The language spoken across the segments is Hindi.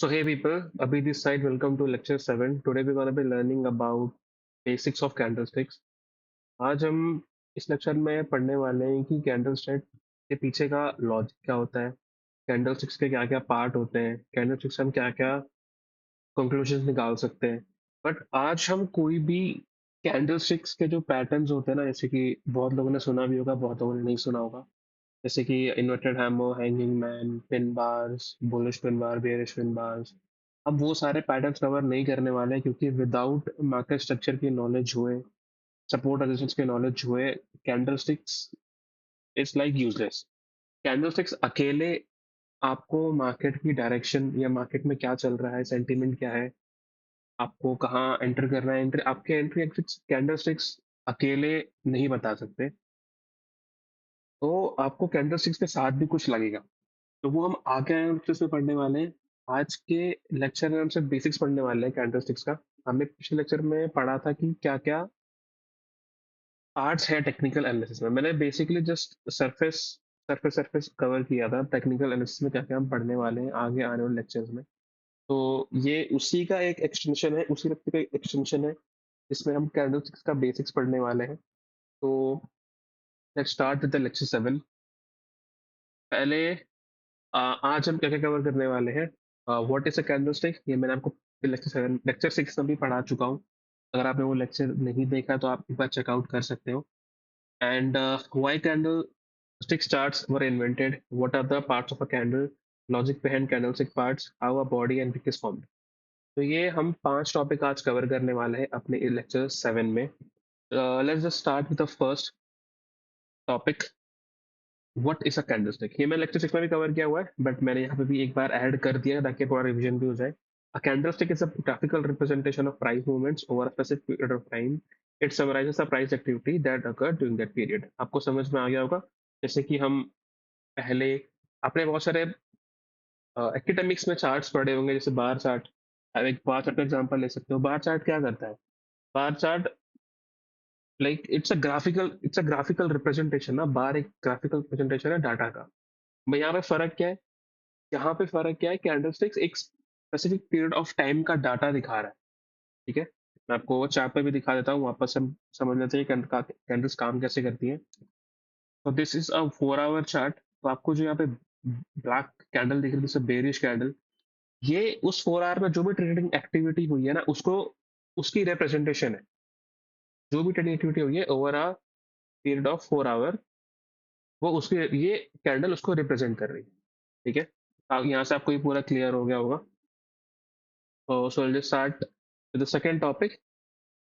So hey people, Abhi this side. Welcome to lecture 7. Today we're gonna be learning about basics of candlesticks. आज हम इस लेक्चर में पढ़ने वाले हैं कि कैंडलस्टिक के पीछे का लॉजिक क्या होता है, कैंडलस्टिक्स के क्या क्या पार्ट होते हैं, कैंडलस्टिक्स से हम क्या क्या कंक्लूजन निकाल सकते हैं। बट आज हम कोई भी कैंडलस्टिक्स के जो पैटर्न्स होते हैं ना, जैसे कि बहुत लोगों ने सुना भी होगा, बहुत लोगों ने नहीं सुना होगा, जैसे कि inverted hammer, hanging man, pin bars, bullish pin bar, bearish pin bars. अब वो सारे पैटर्न्स कवर नहीं करने वाले हैं क्योंकि विदाउट मार्केट स्ट्रक्चर की नॉलेज हुए, सपोर्ट रेजिस्टेंस के नॉलेज हुए, candlesticks is like useless. Candlesticks अकेले आपको मार्केट की डायरेक्शन या मार्केट में क्या चल रहा है, सेंटीमेंट क्या है, आपको कहाँ एंटर करना है, एंट्री आपके एंट्री एग्जिट कैंडलस्टिक्स अकेले नहीं बता सकते। तो आपको कैंडलस्टिक्स के साथ भी कुछ लगेगा। तो वो हम आगे आए लेक्चर्स में पढ़ने वाले हैं। आज के लेक्चर में हम सिर्फ बेसिक्स पढ़ने वाले हैं कैंडलस्टिक्स का। हमने पिछले लेक्चर में पढ़ा था कि क्या क्या पार्ट्स है टेक्निकल एनालिसिस में। मैंने basically just surface surface surface cover किया था। टेक्निकल एनालिसिस में क्या क्या हम पढ़ने वाले हैं आगे आने वाले लेक्चर्स में। तो ये उसी का एक एक्सटेंशन है, उसी लेक्चर का एक एक्सटेंशन है जिसमें हम कैंडलस्टिक्स का बेसिक्स पढ़ने वाले हैं। तो let's start with the lecture 7। पहले आज हम क्या क्या कवर करने वाले हैं। व्हाट इज अ कैंडलस्टिक, ये मैंने आपको लेक्चर 6 में भी पढ़ा चुका हूँ। अगर आपने वो लेक्चर नहीं देखा तो आप एक बार चेकआउट कर सकते हो। And why candle stick charts were invented, what are the parts of a candle, logic behind candlestick parts, how a body and wick is formed. तो ये हम 5 टॉपिक आज कवर करने वाले हैं अपने लेक्चर 7 में। Let's just start with the first topic, what is a candlestick. ये मैंने लेक्चर 6 में भी कवर किया हुआ है, बट मैंने यहाँ पे भी एक बार ऐड कर दिया है ताकि थोड़ा रिवीजन भी हो जाए। A candlestick is a graphical representation of price movements over a specific period of time. It summarizes the price activity that occurred during that period. आपको समझ में आ गया होगा। जैसे कि हम पहले आपने बहुत सारे एकेडमिक्स में चार्ट्स पढ़े होंगे, जैसे बार चार्ट। अब एक बार चार्ट का एग्जांपल ले सकते हो। बार चार्ट क्या करता है? Bar chart like it's a graphical representation ना। बार एक ग्राफिकल रिप्रेजेंटेशन है डाटा का। मैं यहाँ पे फर्क क्या है? यहाँ पे फर्क क्या है, कैंडलस्टिक्स एक स्पेसिफिक पीरियड ऑफ टाइम का डाटा दिखा रहा है। ठीक है, मैं आपको वो चार्ट पे भी दिखा देता हूँ, वापस हम समझ लेते हैं कैंडल्स काम कैसे करती हैं। तो this is a 4 our chart. तो आपको जो यहाँ पे ब्लैक कैंडल दिख रही है, बेरिश कैंडल, ये उस 4 आवर में जो भी ट्रेडिंग एक्टिविटी हुई है ना, उसको उसकी रिप्रेजेंटेशन है। जो भी ट्रेडिंग एक्टिविटी हुई है over a period of 4 hour, वो उसके ये कैंडल उसको रिप्रेजेंट कर रही है। ठीक है, अब यहाँ से आपको ये पूरा क्लियर हो गया होगा। So let's start with the second topic,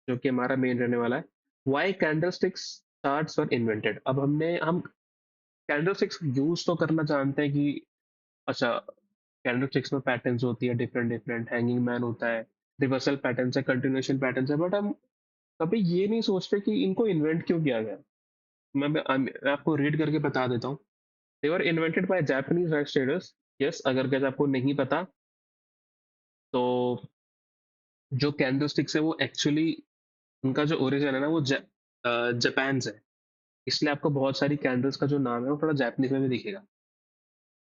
जो कि हमारा मेन रहने वाला है, why candlesticks charts were invented. अब हम कैंडलस्टिक्स यूज तो करना जानते हैं कि अच्छा, कैंडलस्टिक्स में पैटर्न्स होती है, डिफरेंट डिफरेंट हैंगिंग मैन होता है, रिवर्सल पैटर्न्स है, कंटिन्यूएशन पैटर्न्स है, बट हम कभी ये नहीं सोचते कि इनको इन्वेंट क्यों किया गया। मैं आपको रीड करके बता देता हूँ। They were invented by Japanese right traders. Yes, अगर कैसे आपको नहीं पता तो जो कैंडलस्टिक्स है वो एक्चुअली उनका जो ओरिजिन है ना, वो जापान से है। इसलिए आपको बहुत सारी कैंडल्स का जो नाम है वो थोड़ा जापानीज में भी दिखेगा।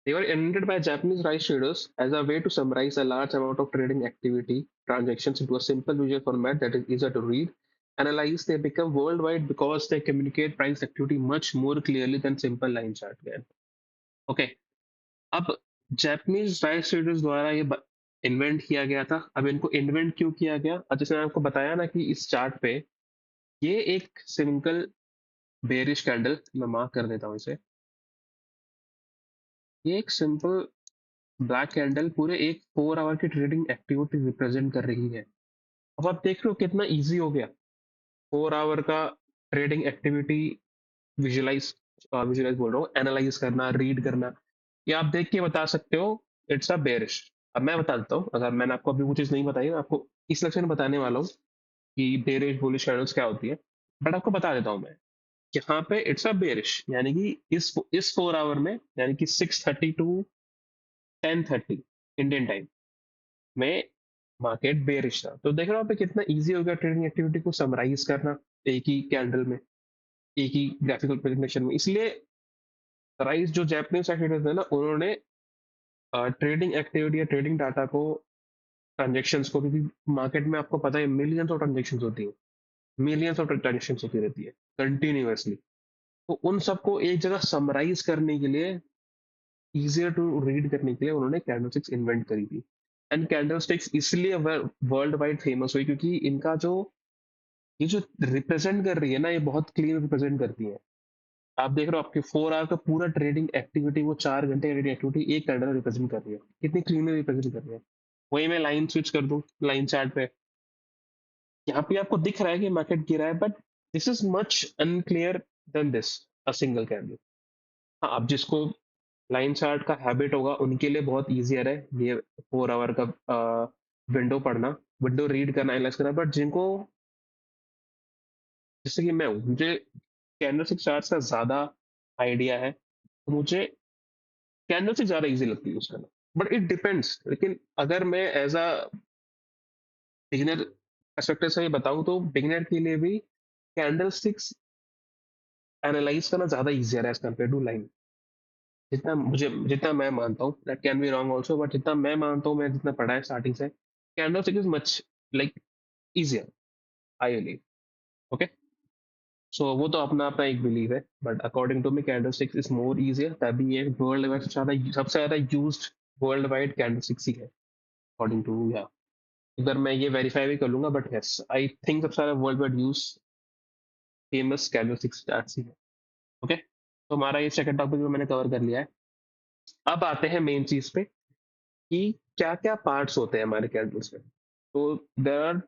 They were invented by Japanese rice traders as a way to summarize a large amount of trading activity transactions into a simple visual format that is easier to read, analyze. They become worldwide because they communicate price activity much more clearly than simple line chart can. Okay, अब जापानीज राइस ट्रेडर्स द्वारा ये इन्वेंट किया गया था। अब इनको इन्वेंट क्यों किया गया? अब जैसे मैंने आपको बताया ना कि इस चार्ट पे ये एक सिंगल बेरिश कैंडल, मैं मार्क कर देता हूँ इसे, ये एक सिंपल ब्लैक कैंडल पूरे एक 4 आवर की ट्रेडिंग एक्टिविटी रिप्रेजेंट कर रही है। अब आप देख रहे हो कितना इजी हो गया 4 आवर का ट्रेडिंग एक्टिविटी विजुलाइज विजुलाइज बोल रहा हूँ, एनालाइज करना, रीड करना। ये आप देख के बता सकते हो इट्स अ बेरिश। अब मैं बता देता हूँ, अगर मैंने आपको अभी वो चीज नहीं बताई, मैं आपको इस लेक्चर में बताने वाला हूँ कि बेरिश बुलिश कैंडल्स क्या होती है, बट आपको बता देता हूँ मैं। यहाँ पे इट्स अ बेरिश, यानी कि इस 4 आवर में, यानी कि 6:30 टू 10:30 इंडियन टाइम में मार्केट बेरिश था। तो देख रहे हो आप कितना इजी हो गया ट्रेडिंग एक्टिविटी को समराइज करना एक ही कैंडल में, एक ही ग्राफिकल प्रेजेंटेशन में। इसलिए राइस जो जैपनीज ट्रेडर्स है ना, उन्होंने ट्रेडिंग एक्टिविटी या ट्रेडिंग डाटा को, ट्रांजेक्शन्स को, क्योंकि मार्केट में आपको पता है मिलियंस ऑफ ट्रांजेक्शन्स होती है, मिलियंस ऑफ ट्रांजेक्शन्स होती रहती है कंटिन्यूअसली। तो उन सबको एक जगह समराइज करने के लिए, इजियर टू रीड करने के लिए उन्होंने कैंडलस्टिक्स इन्वेंट करी थी। एंड कैंडलस्टिक्स इसलिए वर्ल्ड वाइड फेमस हुई क्योंकि इनका जो, ये जो रिप्रेजेंट कर रही है ना, ये बहुत क्लीन रिप्रेजेंट करती है। आप देख रहे हो आपके 4 आवर का पूरा ट्रेडिंग एक्टिविटी, वो 4 घंटे का ट्रेडिंग एक्टिविटी एक कैंडल रिप्रेजेंट कर रही है, कितनी क्लीनली रिप्रेजेंट कर रही है। वही मैं लाइन स्विच कर दूं लाइन चार्ट पे, यहाँ पे आपको दिख रहा है कि मार्केट गिरा है, but this is much unclear then this, a single candle. हाँ, अब जिसको लाइन चार्ट का हैबिट होगा उनके लिए बहुत ईजियर है ये 4 आवर का विंडो पढ़ना, विंडो रीड करना, एनालाइज करना। बट जिनको, जैसे कि मैं हूँ, मुझे कैंडलस्टिक चार्ट्स का ज्यादा आइडिया है, तो मुझे कैंडलस्टिक ज्यादा इजी लगती है यूज करना। बट इट डिपेंड्स, लेकिन अगर मैं एज अ बिगिनर परस्पेक्टिव से बताऊं तो बिगिनर के लिए भी कैंडलस्टिक्स एनालाइज करना ज्यादा इजियर है एज कम्पेयर टू लाइन। जितना मुझे, जितना मैं मानता हूँ, that can be wrong also, but जितना मैं मानता हूँ, मैं जितना पढ़ा है स्टार्टिंग से, candlestick is much like easier, I believe. Okay, so वो तो अपना अपना एक बिलीव है, but according to me candlesticks is more easier, तभी ये वर्ल्ड वाइड सबसे ज्यादा यूज्ड वर्ल्ड वाइड कैंडलस्टिक्स ही है अकॉर्डिंग टू, या अगर मैं ये वेरीफाई भी कर लूंगा, बट यस आई थिंक सबसे ज्यादा world wide use famous candlesticks charts ही है। ओके, तो हमारा ये सेकंड टॉपिक भी मैंने कवर कर लिया है। अब आते हैं मेन चीज पे कि क्या क्या पार्ट्स होते हैं हमारे कैंडल्स में। तो there are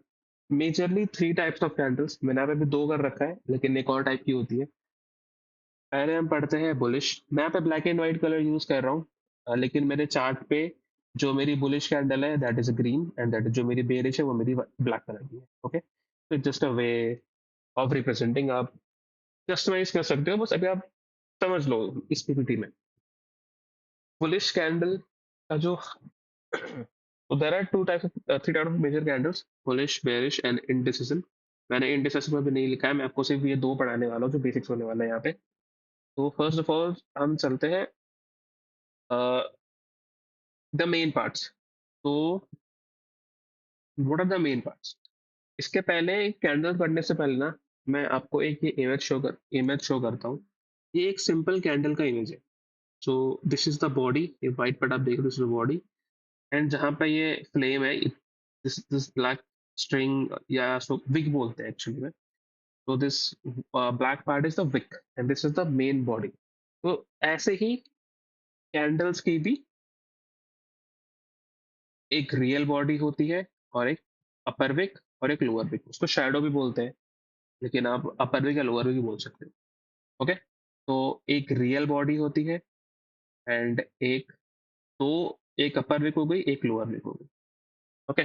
majorly 3 types of candles, मैंने यहाँ पे भी 2 कर रखा है, लेकिन एक और टाइप की होती है। पहले हम पढ़ते हैं बुलिश। मैं यहाँ पे black and white colour use कर रहा हूँ, लेकिन मेरे चार्ट पे जो मेरी बुलिश कैंडल है that is green, and that जो मेरी बेरिश है वो मेरी ब्लैक कलर की है। ओके, तो just a way of representing, आप कस्टमाइज कर सकते हो, बस अभी आप समझ लो इस पीपीटी में। बुलिश कैंडल का जो so there are 3 types of major candles, bullish, bearish and indecision. मैंने indecision में भी नहीं लिखा है, मैं आपको सिर्फ ये 2 पढ़ाने वाला हूँ जो बेसिक्स होने वाला है यहाँ पे। तो फर्स्ट ऑफ ऑल हम चलते हैं द मेन पार्ट्स। तो what are the main parts, इसके पहले कैंडल पढ़ने से पहले ना, मैं आपको एक ये इमेज शो करता हूँ। ये एक सिंपल कैंडल का इमेज है। So this is the body, ये व्हाइट पार्ट आप देख रहे हो, दिस इज बॉडी। एंड जहाँ पे ये फ्लेम है, दिस दिस ब्लैक स्ट्रिंग, या सो विग बोलते हैं एक्चुअली में। तो this black part is the wick and this is the main body. तो ऐसे ही कैंडल्स की भी एक रियल बॉडी होती है, और एक अपर विक और एक लोअर विक, उसको शैडो भी बोलते हैं, लेकिन आप अपर विक या लोअर विक भी बोल सकते हो। ओके, तो एक रियल बॉडी होती है, एंड एक, तो एक अपर विक हो गई, एक लोअर विक हो गई। ओके,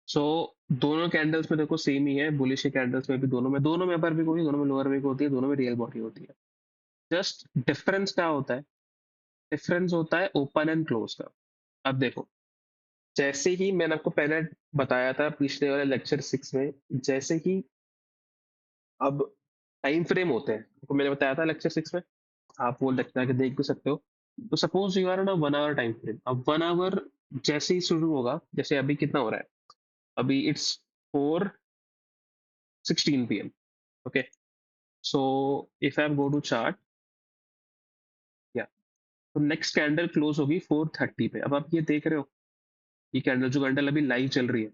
सो दोनों कैंडल्स में देखो सेम ही है, बुलिश के कैंडल्स में भी दोनों में अपर विक होती है, दोनों में लोअर विक होती है, दोनों में रियल बॉडी होती है। जस्ट डिफरेंस क्या होता है, डिफरेंस होता है ओपन एंड क्लोज का। अब देखो, जैसे ही मैंने आपको पहले बताया था पिछले वाले लेक्चर 6 में, जैसे ही अब टाइम फ्रेम होते हैं, तो मैंने बताया था लेक्चर 6 में, आप वो लेक्चर के देख भी सकते हो। तो suppose you are on a 1 hour time frame. अब 1 आवर जैसे ही शुरू होगा, जैसे अभी कितना हो रहा है, अभी it's 4:16 PM। Okay, so if I go to chart, yeah, तो नेक्स्ट कैंडल क्लोज होगी 4:30 पे। अब आप ये देख रहे हो, ये कैंडल, जो कैंडल अभी लाइव चल रही है,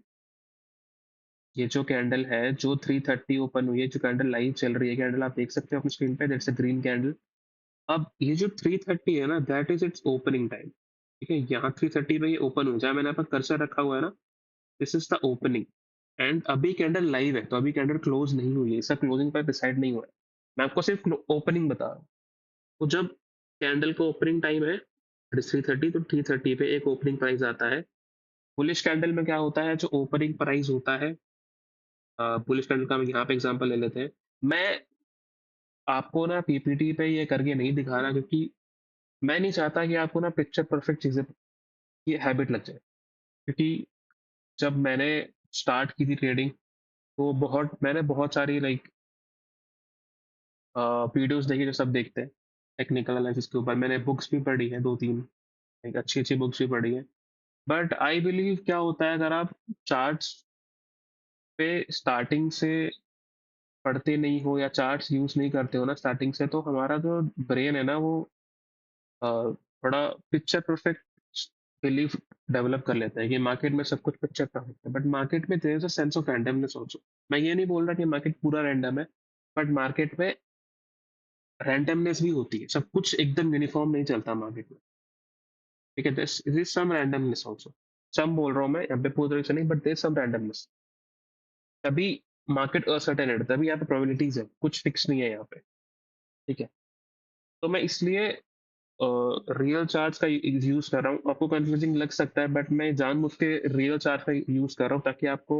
ये जो कैंडल है जो 3:30 ओपन हुई है, जो कैंडल लाइव चल रही है, कैंडल आप देख सकते हो अपनी स्क्रीन पे, दैट्स अ ग्रीन कैंडल। अब ये जो 3:30 है ना, that is it's opening time. ठीक है, यहाँ 3:30 पे ये ओपन हो जाए, मैंने यहाँ पर कर्सर रखा हुआ है ना, this is the opening. And अभी कैंडल लाइव है, तो अभी कैंडल क्लोज नहीं हुई है, इसका क्लोजिंग पर डिसाइड नहीं हुआ है, मैं आपको सिर्फ ओपनिंग बता रहा हूँ। तो जब कैंडल को ओपनिंग टाइम है 3:30, तो 3:30 पे एक ओपनिंग प्राइस आता है। बुलिश कैंडल में क्या होता है, जो ओपनिंग प्राइस होता है, बुलिश कैंडल का हम यहाँ पे एग्जांपल ले लेते हैं। मैं आपको ना पीपीटी पे ये करके नहीं दिखा रहा, क्योंकि मैं नहीं चाहता कि आपको ना पिक्चर परफेक्ट चीजें की हैबिट लग जाए। क्योंकि जब मैंने स्टार्ट की थी ट्रेडिंग, तो मैंने बहुत सारी लाइक वीडियोस देखी जो सब देखते हैं टेक्निकल एनालिसिस के ऊपर, मैंने बुक्स भी पढ़ी है 2-3, एक अच्छी अच्छी बुक्स भी पढ़ी है। बट आई बिलीव क्या होता है, अगर आप चार्ट्स पे स्टार्टिंग से पढ़ते नहीं हो या चार्ट्स यूज नहीं करते हो ना स्टार्टिंग से, तो हमारा जो ब्रेन है ना वो थोड़ा पिक्चर परफेक्ट बिलीफ डेवलप कर लेता है कि मार्केट में सब कुछ पिक्चर परफेक्ट है। बट मार्केट में there is a sense of randomness also. मैं ये नहीं बोल रहा कि मार्केट पूरा रैंडम है, बट मार्केट में रैंडमनेस भी होती है, सब कुछ एकदम यूनिफॉर्म नहीं चलता मार्केट में। ठीक है, this is some randomness also. Some बोल रहा हूँ मैं, यहाँ पे पूरी तरह से नहीं, बट देयर सम रैंडमनेस। तभी मार्केट असर्टेन है, तभी यहाँ पे प्रोबेबिलिटीज है, कुछ फिक्स नहीं है यहाँ पे। ठीक है, तो मैं इसलिए रियल चार्ट्स का यूज कर रहा हूँ। आपको कंफ्यूजिंग लग सकता है, बट मैं जानबूझ के रियल चार्ट का यूज कर रहा हूँ ताकि आपको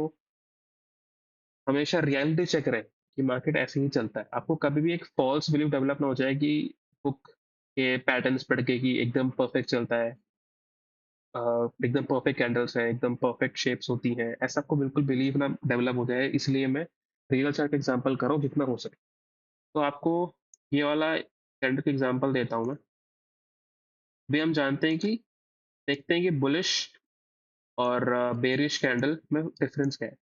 हमेशा रियलिटी चेक रहे कि मार्केट ऐसे ही चलता है। आपको कभी भी एक फॉल्स बिलीव डेवलप ना हो जाए कि बुक के पैटर्न्स पढ़ के कि एकदम परफेक्ट चलता है, एकदम परफेक्ट कैंडल्स है, एकदम परफेक्ट शेप्स होती हैं, ऐसा आपको बिल्कुल बिलीव ना डेवलप हो जाए। इसलिए मैं रियल चार्ट का एग्जांपल कर रहा हूँ जितना हो सके। तो आपको ये वाला कैंडल का एग्जांपल देता हूँ मैं। भी हम जानते हैं कि देखते हैं कि बुलिश और बेरिश कैंडल में डिफरेंस क्या है।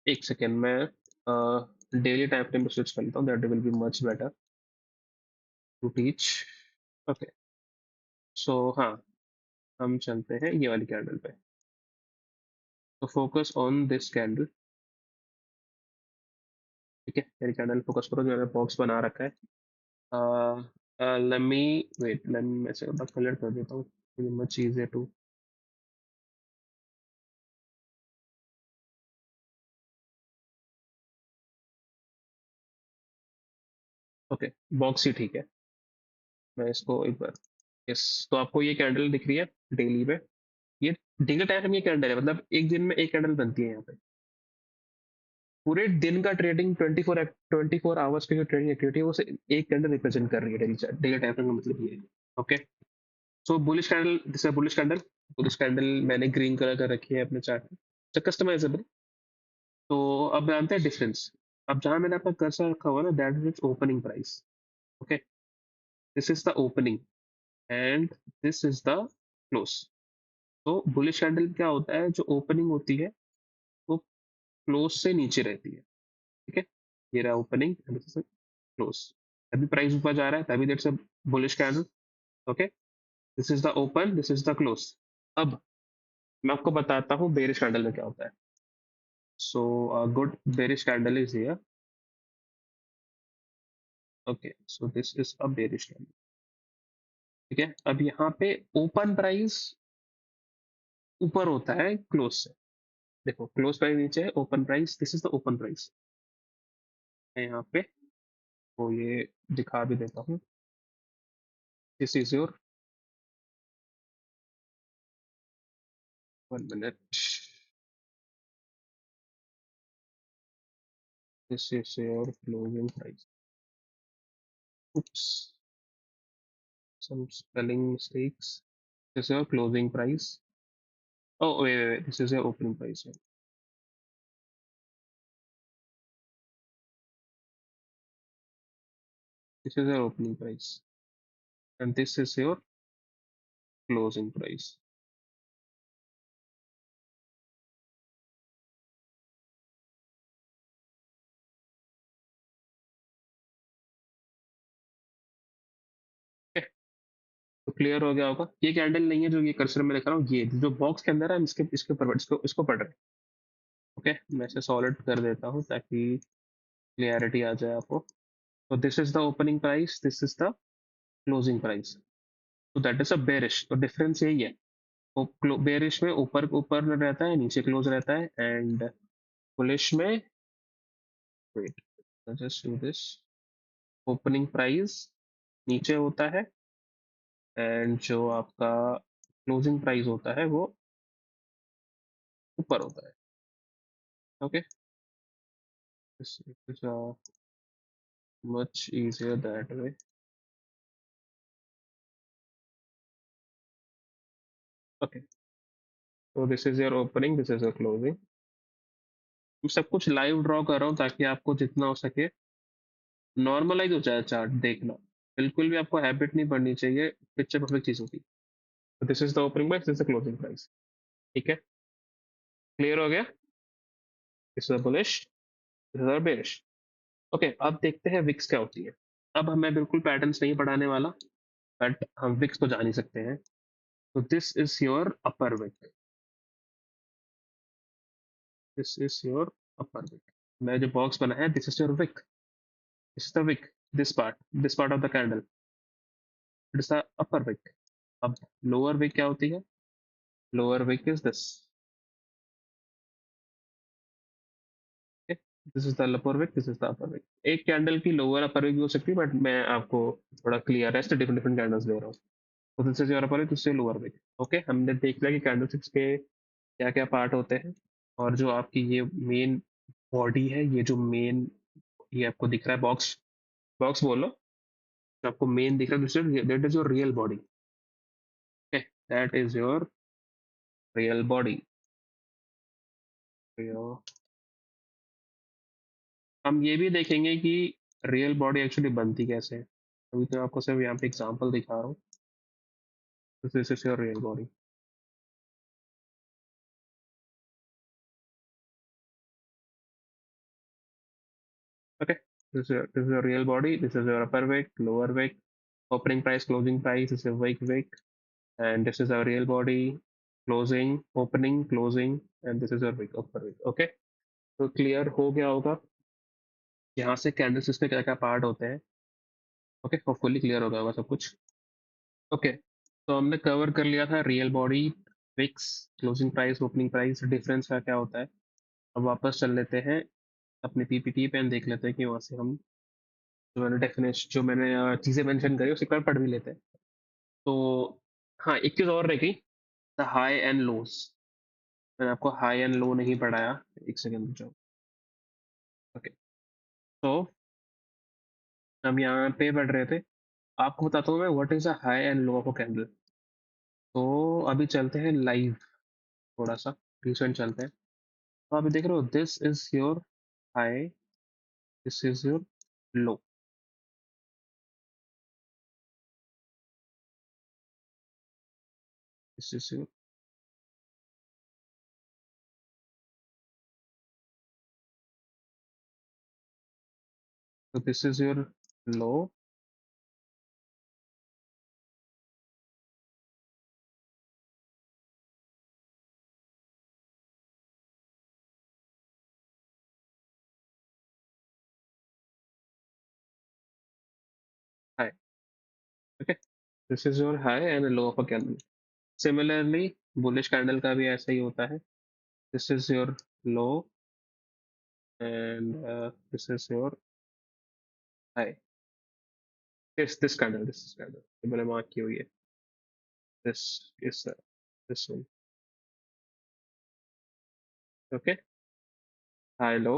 एक सेकेंड, मैं डेली टाइम फ्रेम पे स्विच कर लेता हूँ, that will be much better to teach. Okay, so हाँ, हम चलते हैं ये वाली कैंडल पे। तो फोकस ऑन दिस कैंडल। ठीक है, मेरी कैंडल फोकस करो जो मैंने बॉक्स बना रखा है। Let me wait, let me ऐसे कलर कर देता हूँ, much easier to. Okay, box ही ठीक है। मैं इसको एक बार, यस, तो आपको ये कैंडल दिख रही है डेली पे। ये डेली टाइम फ्रेम, ये कैंडल है, मतलब एक दिन में एक कैंडल बनती है यहाँ पे। पूरे दिन का ट्रेडिंग 24 आवर्स की जो ट्रेडिंग एक्टिविटी है वो एक कैंडल रिप्रेजेंट कर रही है डेली टाइम फ्रेम का मतलब ये है। Okay, so bullish candle, this is bullish candle. Bullish candle मैंने ग्रीन कलर का रखी है अपने चार्ट में, कस्टमाइजेबल। तो अब जानते हैं डिफरेंस। अब जहां मैंने अपना कर्सर रखा हुआ है ना, that is opening price. Okay, this is the opening and this is the close. तो बुलिश कैंडल क्या होता है, जो ओपनिंग होती है वो क्लोज से नीचे रहती है। ठीक है, ये रहा ओपनिंग, क्लोज। अभी प्राइस ऊपर जा रहा है तभी that's a bullish candle. Okay, this is the open, this is the close. अब मैं आपको बताता हूँ बेरिश कैंडल में क्या होता है। So good bearish candle is here. Okay, so this is a bearish candle. ठीक है, अब यहाँ पे ओपन प्राइस ऊपर होता है क्लोज से। देखो, क्लोज प्राइस नीचे है, open price, this is the open price है यहाँ पे। तो ये दिखा भी देता हूँ, this is your, 1 minute, this is your closing price. Oops, some spelling mistakes. This is your closing price. Oh, wait. This is your opening price. Yeah. This is your opening price, and this is your closing price. Okay, तो क्लियर हो गया होगा। ये कैंडल नहीं है जो ये कर्सर में लिख रहा हूँ, ये जो बॉक्स के अंदर है, हम इसके इसके ऊपर इसको पढ़ रहे हैं। ओके, मैं इसे सॉलिड कर देता हूँ ताकि क्लियरिटी आ जाए आपको। तो this is the opening price, this is the closing price. तो दैट इज अ बेरिश। तो डिफरेंस यही है, बेरिश में ऊपर ऊपर रहता है, नीचे क्लोज रहता है, एंड बुलिश में, wait, just do this, opening price नीचे होता है एंड जो आपका क्लोजिंग प्राइस होता है वो ऊपर होता है। Okay, this is much easier that way. Okay, so this is your opening, this is your closing। मैं सब कुछ लाइव ड्रॉ कर रहा हूँ ताकि आपको जितना हो सके नॉर्मलाइज हो जाए चार्ट देखना। बिल्कुल भी आपको हैबिट नहीं पड़नी चाहिए, पिक्चर परफेक्ट चीज़ होती है। तो this is the opening price, this is the closing price. ठीक है, क्लियर हो गया? This is the bullish, this is the bearish. Okay, अब देखते हैं विक्स क्या होती है। अब हमें बिल्कुल पैटर्न्स नहीं पढ़ाने वाला, बट हम विक्स तो जान ही सकते हैं। तो this is your upper wick, this is your upper wick. मैं जो बॉक्स बना है, this is your wick, this is the wick, this part of the candle, it is the upper wick. अब लोअर विक क्या होती है? Lower wick is this, this is the lower wick, this is the upper wick. एक कैंडल की लोअर अपर विक भी हो सकती है, बट मैं आपको थोड़ा क्लियर है, डिफरेंट डिफरेंट कैंडल्स दे रहा हूँ। तो this is your upper wick, this is lower wick. Okay, हमने देख लिया कि कैंडलस्टिक्स के क्या क्या पार्ट होते हैं, और जो आपकी ये मेन बॉडी है, ये जो मेन, ये आपको दिख रहा है बॉक्स, बॉक्स बोलो, जो आपको मेन दिख रहा है, that is your real body. Okay, that is your real body. हम ये भी देखेंगे कि रियल बॉडी एक्चुअली बनती कैसे है। अभी तो आपको सिर्फ यहाँ पे एग्जांपल दिखा रहा हूँ। This is your real body. Okay, this is your real body. This is your upper wick, lower wick, opening price, closing price. This is wick, and this is our real body, closing, opening, closing, and this is your wick, upper wick. Okay, तो क्लियर हो गया होगा यहाँ से कैंडल्स में क्या क्या पार्ट होते हैं। ओके, होपफुली क्लियर हो गया होगा सब कुछ। ओके, तो हमने कवर कर लिया था real body, wicks, closing price, opening price, difference का क्या होता है। अब वापस चल लेते हैं अपनी पीपीटी पे, देख लेते हैं कि वहाँ से हम जो मैंने डेफिनेशन, जो मैंने चीज़ें मेंशन करी उसे एक बार पढ़ भी लेते हैं। तो हाँ, एक चीज़ और रह गई, द हाई एंड लोज। मैंने आपको हाई एंड लो नहीं पढ़ाया, एक सेकंड रुक जाओ। ओके, तो हम यहाँ पे पढ़ रहे थे, आपको बताता हूँ मैं what is a high and low of a candle. तो अभी चलते हैं लाइव, थोड़ा सा रिसेंट चलते हैं। तो अभी देख रहे हो, this is your high, this is your low, this is your, तो this is your low, high. Okay, this is your high and low of a candle. Similarly bullish candle का भी ऐसा ही होता है, this is your low and this is your high. This candle ये मैंने मार्क की हुई है, this is this one. Okay, high low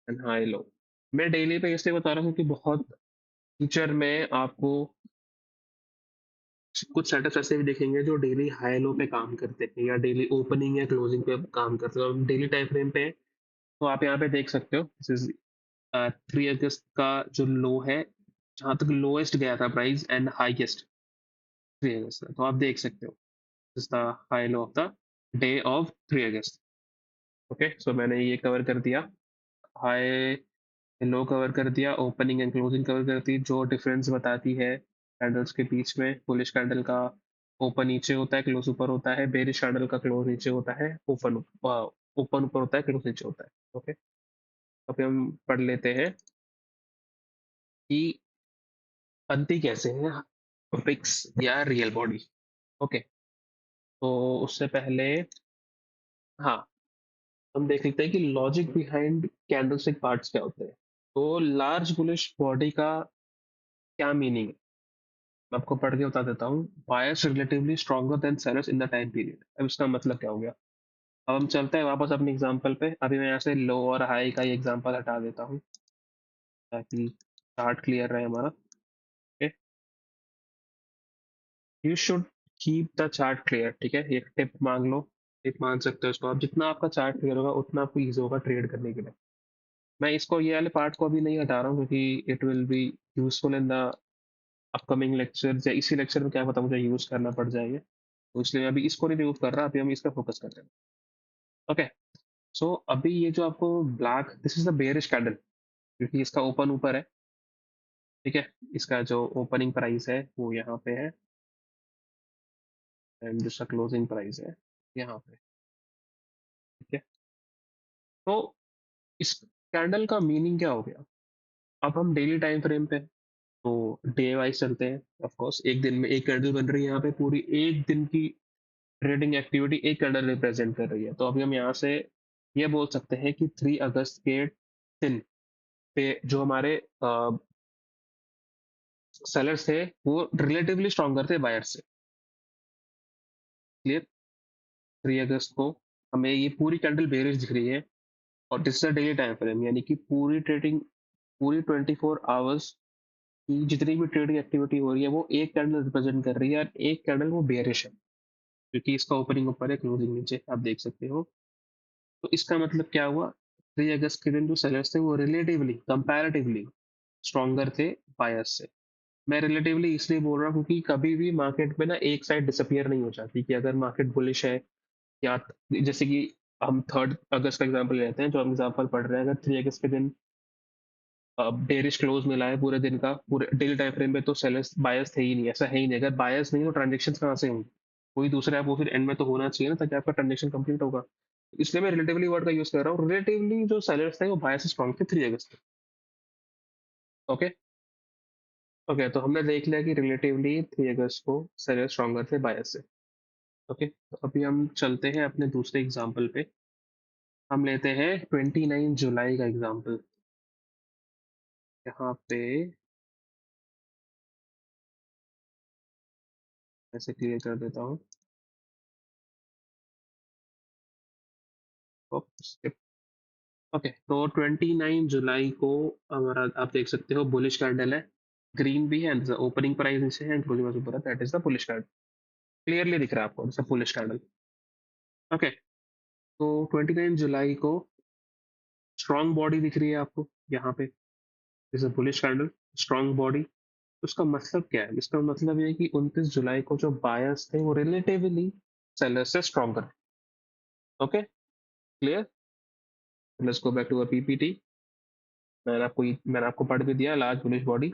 and high low. मैं डेली पे इसलिए बता रहा हूँ क्योंकि बहुत फ्यूचर में आपको कुछ सेटअप्स ऐसे भी दिखेंगे जो डेली हाई लो पे काम करते हैं, या डेली ओपनिंग या क्लोजिंग पे काम करते हैं। तो डेली टाइम फ्रेम पे है, तो आप यहाँ पे देख सकते हो, दिस इज 3 अगस्त का जो लो है, जहाँ तक लोएस्ट गया था प्राइस एंड हाईएस्ट 3 अगस्त का, तो आप देख सकते हो, this the high low of the day of 3 August. Okay, so मैंने ये कवर कर दिया, हाई लो कवर कर दिया, ओपनिंग एंड क्लोजिंग कवर कर दी, जो डिफरेंस बताती है कैंडल्स के बीच में। बुलिश कैंडल का ओपन नीचे होता है, क्लोज ऊपर होता है। बेरिश कैंडल का क्लोज नीचे होता है, ओपन ओपन ऊपर होता है, क्लोज नीचे होता है। ओके, अभी हम पढ़ लेते हैं कि बनती कैसे है फिक्स या रियल बॉडी। ओके, तो उससे पहले, हाँ, हम देख लेते हैं कि लॉजिक बिहाइंड कैंडलस्टिक पार्ट्स क्या होते हैं। तो लार्ज बुलिश बॉडी का क्या मीनिंग है, मैं आपको पढ़ के बता देता हूँ। Buyers relatively stronger then sellers in the time period. अब इसका मतलब क्या हो गया? अब हम चलते हैं वापस अपने एग्जांपल पे। अभी मैं यहाँ से लो और हाई का ये एग्जांपल हटा देता हूँ, ताकि चार्ट क्लियर रहे हमारा। Okay, you should keep the chart clear. ठीक है, एक टिप मांग लो, टिप मान सकते हो इसको आप। जितना आपका चार्ट क्लियर होगा उतना आपको ईजी होगा ट्रेड करने के लिए। मैं इसको, ये वाले पार्ट को अभी नहीं हटा रहा हूँ, क्योंकि it will be useful in the upcoming lecture या इसी लेक्चर में क्या पता मुझे यूज करना पड़ जाएगा, तो इसलिए मैं अभी इसको नहीं यूज कर रहा, अभी हम इस पर फोकस कर रहे हैं। ओके, सो अभी ये जो आपको black, this is the bearish candle, क्योंकि इसका ओपन ऊपर है। ठीक है, इसका जो ओपनिंग प्राइस है वो यहाँ पे है, एंड जिसका क्लोजिंग प्राइस है यहाँ पे। ठीक है, तो इस कैंडल का मीनिंग क्या हो गया? अब हम डेली टाइम फ्रेम पे हैं, तो डे वाइज चलते हैं। ऑफ कोर्स एक दिन में एक कैंडल बन रही है, यहाँ पे पूरी एक दिन की ट्रेडिंग एक्टिविटी एक कैंडल रिप्रेजेंट कर रही है। तो अभी हम यहाँ से ये बोल सकते हैं कि 3 अगस्त के दिन पे जो हमारे सेलर्स थे वो रिलेटिवली स्ट्रॉन्गर थे बायर से। क्लियर? 3 अगस्त को हमें ये पूरी कैंडल बेरिश दिख रही है, और this is daily time frame, यानी कि पूरी ट्रेडिंग, पूरी 24 आवर्स की जितनी भी ट्रेडिंग एक्टिविटी हो रही है वो एक कैंडल रिप्रेजेंट कर रही है, और एक कैंडल वो बेरिश है, क्योंकि इसका ओपनिंग ऊपर है, क्लोजिंग नीचे, आप देख सकते हो। तो इसका मतलब क्या हुआ? 3 अगस्त के दिन जो सेलर्स थे वो रिलेटिवली, कंपैरेटिवली स्ट्रॉन्गर थे बायर्स से। मैं रिलेटिवली इसलिए बोल रहा हूँ क्योंकि कभी भी मार्केट में ना एक साइड डिसअपियर नहीं हो जाती, कि अगर मार्केट बुलिश है या जैसे कि हम 3 अगस्त का एग्जांपल लेते हैं, जो हम एग्जांपल पढ़ रहे हैं, अगर 3 अगस्त के दिन बेरिश क्लोज मिला है पूरे दिन का, पूरे डेली टाइम फ्रेम में, तो सेलर्स बायर्स थे ही नहीं, ऐसा है ही नहीं। अगर बायर्स नहीं तो ट्रांजेक्शन कहाँ से होंगे? कोई दूसरा ऐप वो फिर एंड में तो होना चाहिए ना, ताकि आपका ट्रांजेक्शन कंप्लीट होगा। इसलिए मैं रिलेटिवली वर्ड का यूज कर रहा हूँ। रिलेटिवली जो सेलर्स थे वो बायर्स से स्ट्रॉन्ग थे 3 अगस्त में। ओके, ओके, तो हमने देख लिया कि रिलेटिवली 3 अगस्त को सेलर्स स्ट्रॉन्गर थे बायर्स से। ओके, तो अभी हम चलते हैं अपने दूसरे एग्जाम्पल पे। हम लेते हैं 29 जुलाई का एग्जाम्पल। यहाँ पे ऐसे क्लियर कर देता हूँ। ओके, तो 29 जुलाई को हमारा, आप देख सकते हो, बुलिश कैंडल है, ग्रीन भी है, एंड ओपनिंग प्राइस नीचे है, क्लोजिंग प्राइस ऊपर है, that is the bullish candle. Clearly दिख रहा है आपको, दिस बुलिश कैंडल। ओके, तो 29 जुलाई को स्ट्रॉन्ग बॉडी दिख रही है आपको यहाँ पे, this bullish candle, strong body. उसका मतलब क्या है? इसका मतलब ये है कि 29 जुलाई को जो बायर्स थे वो रिलेटिवली सेलर से stronger. Okay, clear? Let's go back to a PPT. मैंने आपको पढ़ भी दिया, large bullish body,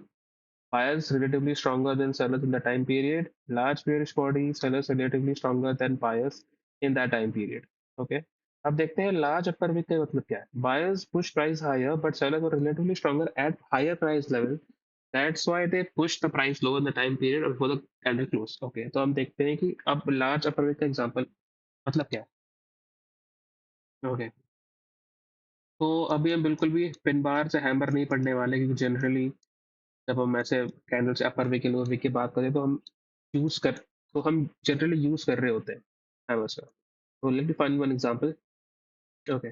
buyers relatively stronger than sellers in the time period, large bearish body, sellers relatively stronger than buyers in that time period. Okay, अब देखते हैं लार्ज अपर विक का मतलब क्या है। Buyers push price higher but sellers were relatively stronger at higher price level, that's why they push the price lower in the time period before the candle close. Okay, तो हम देखते हैं कि अब लार्ज अपर विक का एग्जांपल मतलब क्या है। ओके, तो अभी हम बिल्कुल भी पिन बार से हैमर नहीं पढ़ने वाले, क्योंकि जनरली जब हम ऐसे कैंडल से अपर वे के लोअर वे की बात करें, तो यूज कर हम जनरली यूज कर रहे होते हैं हैमर्स का। तो late me find one example. Okay,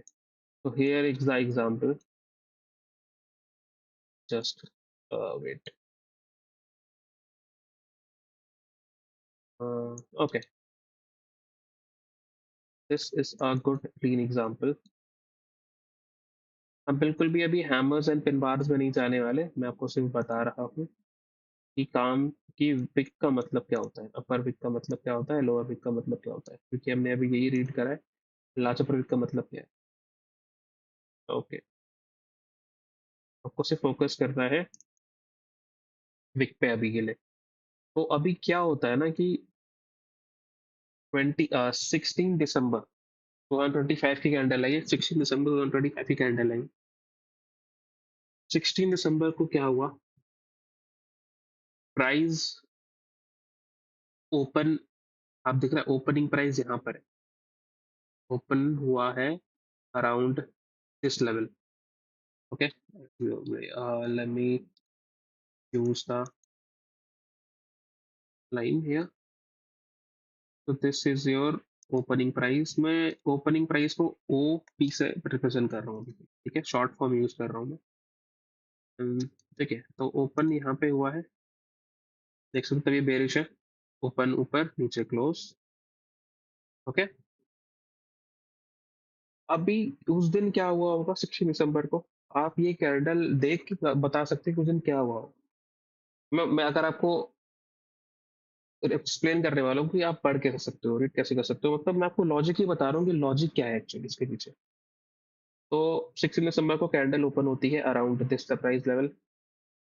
so here is the example, just wait. Okay, this is a good clean example. हम बिल्कुल भी अभी हैमर्स एंड पिन बार्स में नहीं जाने वाले, मैं आपको सिर्फ बता रहा हूँ कि काम की विक का मतलब क्या होता है, अपर विक का मतलब क्या होता है, लोअर विक का मतलब क्या होता है, क्योंकि हमने अभी यही रीड करा है। लार्ज अपर विक का मतलब क्या है? ओके, आपको सिर्फ फोकस करना है विक पे अभी के लिए। तो अभी क्या होता है ना कि 16 दिसंबर 2025 की कैंडल है ये, 16 दिसंबर 2025 की कैंडल है। 16 दिसंबर को क्या हुआ? प्राइस ओपन, आप देख रहे हैं ओपनिंग प्राइस यहाँ पर है, ओपन हुआ है around this level. Okay, let me use the line here. तो this is your opening price. मैं ओपनिंग प्राइस को ओ पी से रिप्रेजेंट कर रहा हूँ, ठीक है, शॉर्ट फॉर्म यूज कर रहा हूँ मैं। ठीक है, तो ओपन यहाँ पे हुआ है, देख सकते हो ये बेरिश है, ओपन ऊपर नीचे क्लोज। ओके, अभी उस दिन क्या हुआ होगा 16 दिसंबर को? आप ये कैंडल देख के बता सकते हैं कि उस दिन क्या हुआ होगा। मैं अगर आपको एक्सप्लेन करने वाला हूँ कि आप पढ़ कैसे सकते हो, रीड कैसे कर सकते हो, मतलब मैं आपको लॉजिक ही बता रहा हूँ कि लॉजिक क्या है एक्चुअली इसके पीछे। तो 16 दिसंबर को कैंडल ओपन होती है around this the price level,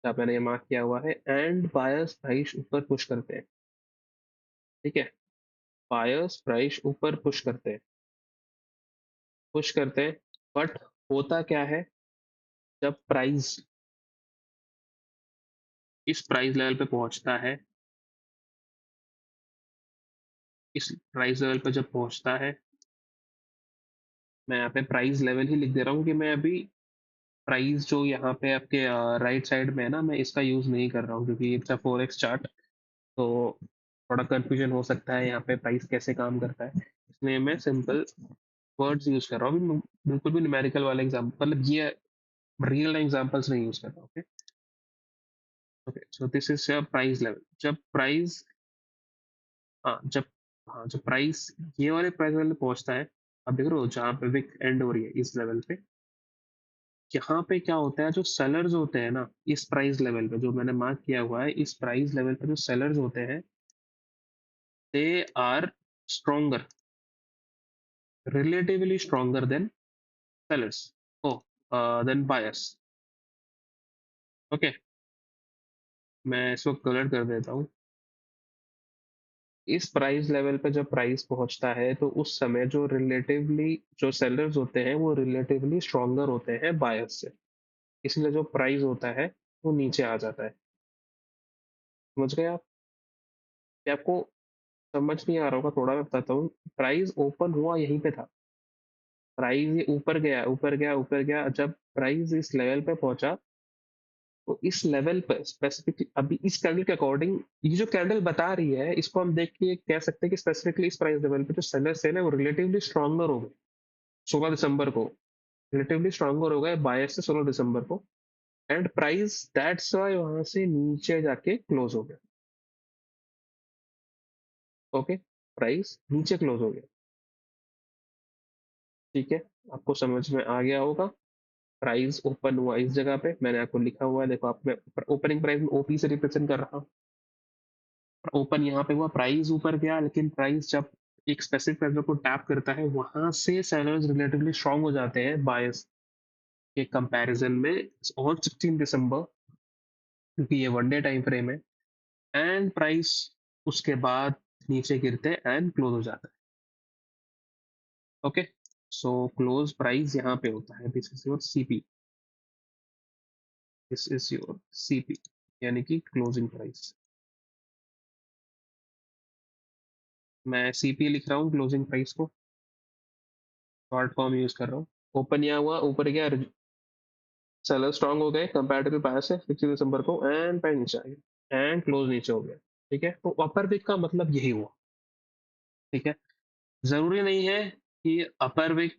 जहाँ मैंने ये मार्क किया हुआ है, एंड बायर्स प्राइस ऊपर पुश करते हैं। ठीक है, बायर्स प्राइस ऊपर पुश करते हैं, बट होता क्या है, जब प्राइस इस प्राइस लेवल पे पहुंचता है, इस प्राइस लेवल पे जब पहुंचता है, मैं यहाँ पे प्राइस लेवल ही लिख दे रहा हूँ कि मैं अभी प्राइस जो यहाँ पे आपके राइट साइड में है ना, मैं इसका यूज नहीं कर रहा हूँ क्योंकि इट्स अ फोरेक्स चार्ट। तो थोड़ा कंफ्यूजन हो सकता है यहाँ पे प्राइस कैसे काम करता है, इसलिए मैं सिंपल वर्ड्स यूज कर रहा हूँ, बिल्कुल भी न्यूमेरिकल वाले एग्जाम्पल, मतलब ये रियल एग्जाम्पल्स नहीं यूज कर रहा हूँ। Okay, okay, so this is price level. जब प्राइस, हाँ जब हाँ जब प्राइस ये वाले प्राइस लेवल पे पहुंचता है, अब देख रहे हो जहाँ पे विक एंड हो रही है इस लेवल पे, यहाँ पे क्या होता है, जो सेलर्स होते हैं ना इस प्राइस लेवल पे जो मैंने मार्क किया हुआ है, इस प्राइस लेवल पे जो सेलर्स होते हैं, they are stronger, relatively stronger then sellers, oh then buyers. Okay, मैं इसको कलर कर देता हूँ। इस प्राइस लेवल पे जब प्राइस पहुंचता है तो उस समय जो सेलर्स होते हैं वो रिलेटिवली स्ट्रोंगर होते हैं बायर्स से, इसलिए जो प्राइस होता है वो नीचे आ जाता है। समझ गए आप? क्या आपको समझ नहीं आ रहा होगा, थोड़ा मैं बताता हूँ। प्राइस ओपन हुआ यहीं पे था, प्राइस ये ऊपर गया ऊपर गया ऊपर गया, जब प्राइस इस लेवल पे पहुंचा, तो इस लेवल पर स्पेसिफिकली अभी इस कैंडल के अकॉर्डिंग, ये जो कैंडल बता रही है इसको हम देख के कह सकते हैं कि स्पेसिफिकली इस प्राइस लेवल पे जो सेलर्स है ना वो रिलेटिवली स्ट्रॉन्गर हो गए 16 दिसंबर को, रिलेटिवली स्ट्रॉन्गर हो गए बायस से 16 दिसंबर को, एंड प्राइस दैट्स वाई वहां से नीचे जाके क्लोज हो गया। ओके, प्राइस नीचे क्लोज हो गया। ठीक है, आपको समझ में आ गया होगा। प्राइस ओपन हुआ इस जगह पे, मैंने आपको लिखा हुआ है, देखो आप, मैं ओपनिंग प्राइस में ओपी से रिप्रेजेंट कर रहा हूँ। ओपन यहाँ पे हुआ, प्राइस ऊपर गया, लेकिन प्राइस जब एक स्पेसिफिक लेवल को टैप करता है वहां से सेलर्स रिलेटिवली स्ट्रांग हो जाते हैं बायस के कंपैरिजन में ऑन 16 दिसंबर, क्योंकि ये वन डे टाइम फ्रेम है, एंड प्राइस उसके बाद नीचे गिरते हैं एंड क्लोज हो जाता है। ओके, सो क्लोज प्राइस यहाँ पे होता है, this is your CP, this is your CP, यानी कि क्लोजिंग प्राइस। मैं सीपी लिख रहा हूँ क्लोजिंग प्राइस को, शॉर्ट फॉर्म यूज कर रहा हूँ। ओपन यहाँ हुआ, ऊपर गया, सेलर स्ट्रांग हो गए कंपैरेटिव बायस से 16 दिसंबर को, एंड प्राइस नीचे आ गया एंड क्लोज नीचे हो गया। ठीक है, तो अपर विक का मतलब यही हुआ। ठीक है, जरूरी नहीं है कि अपर विक,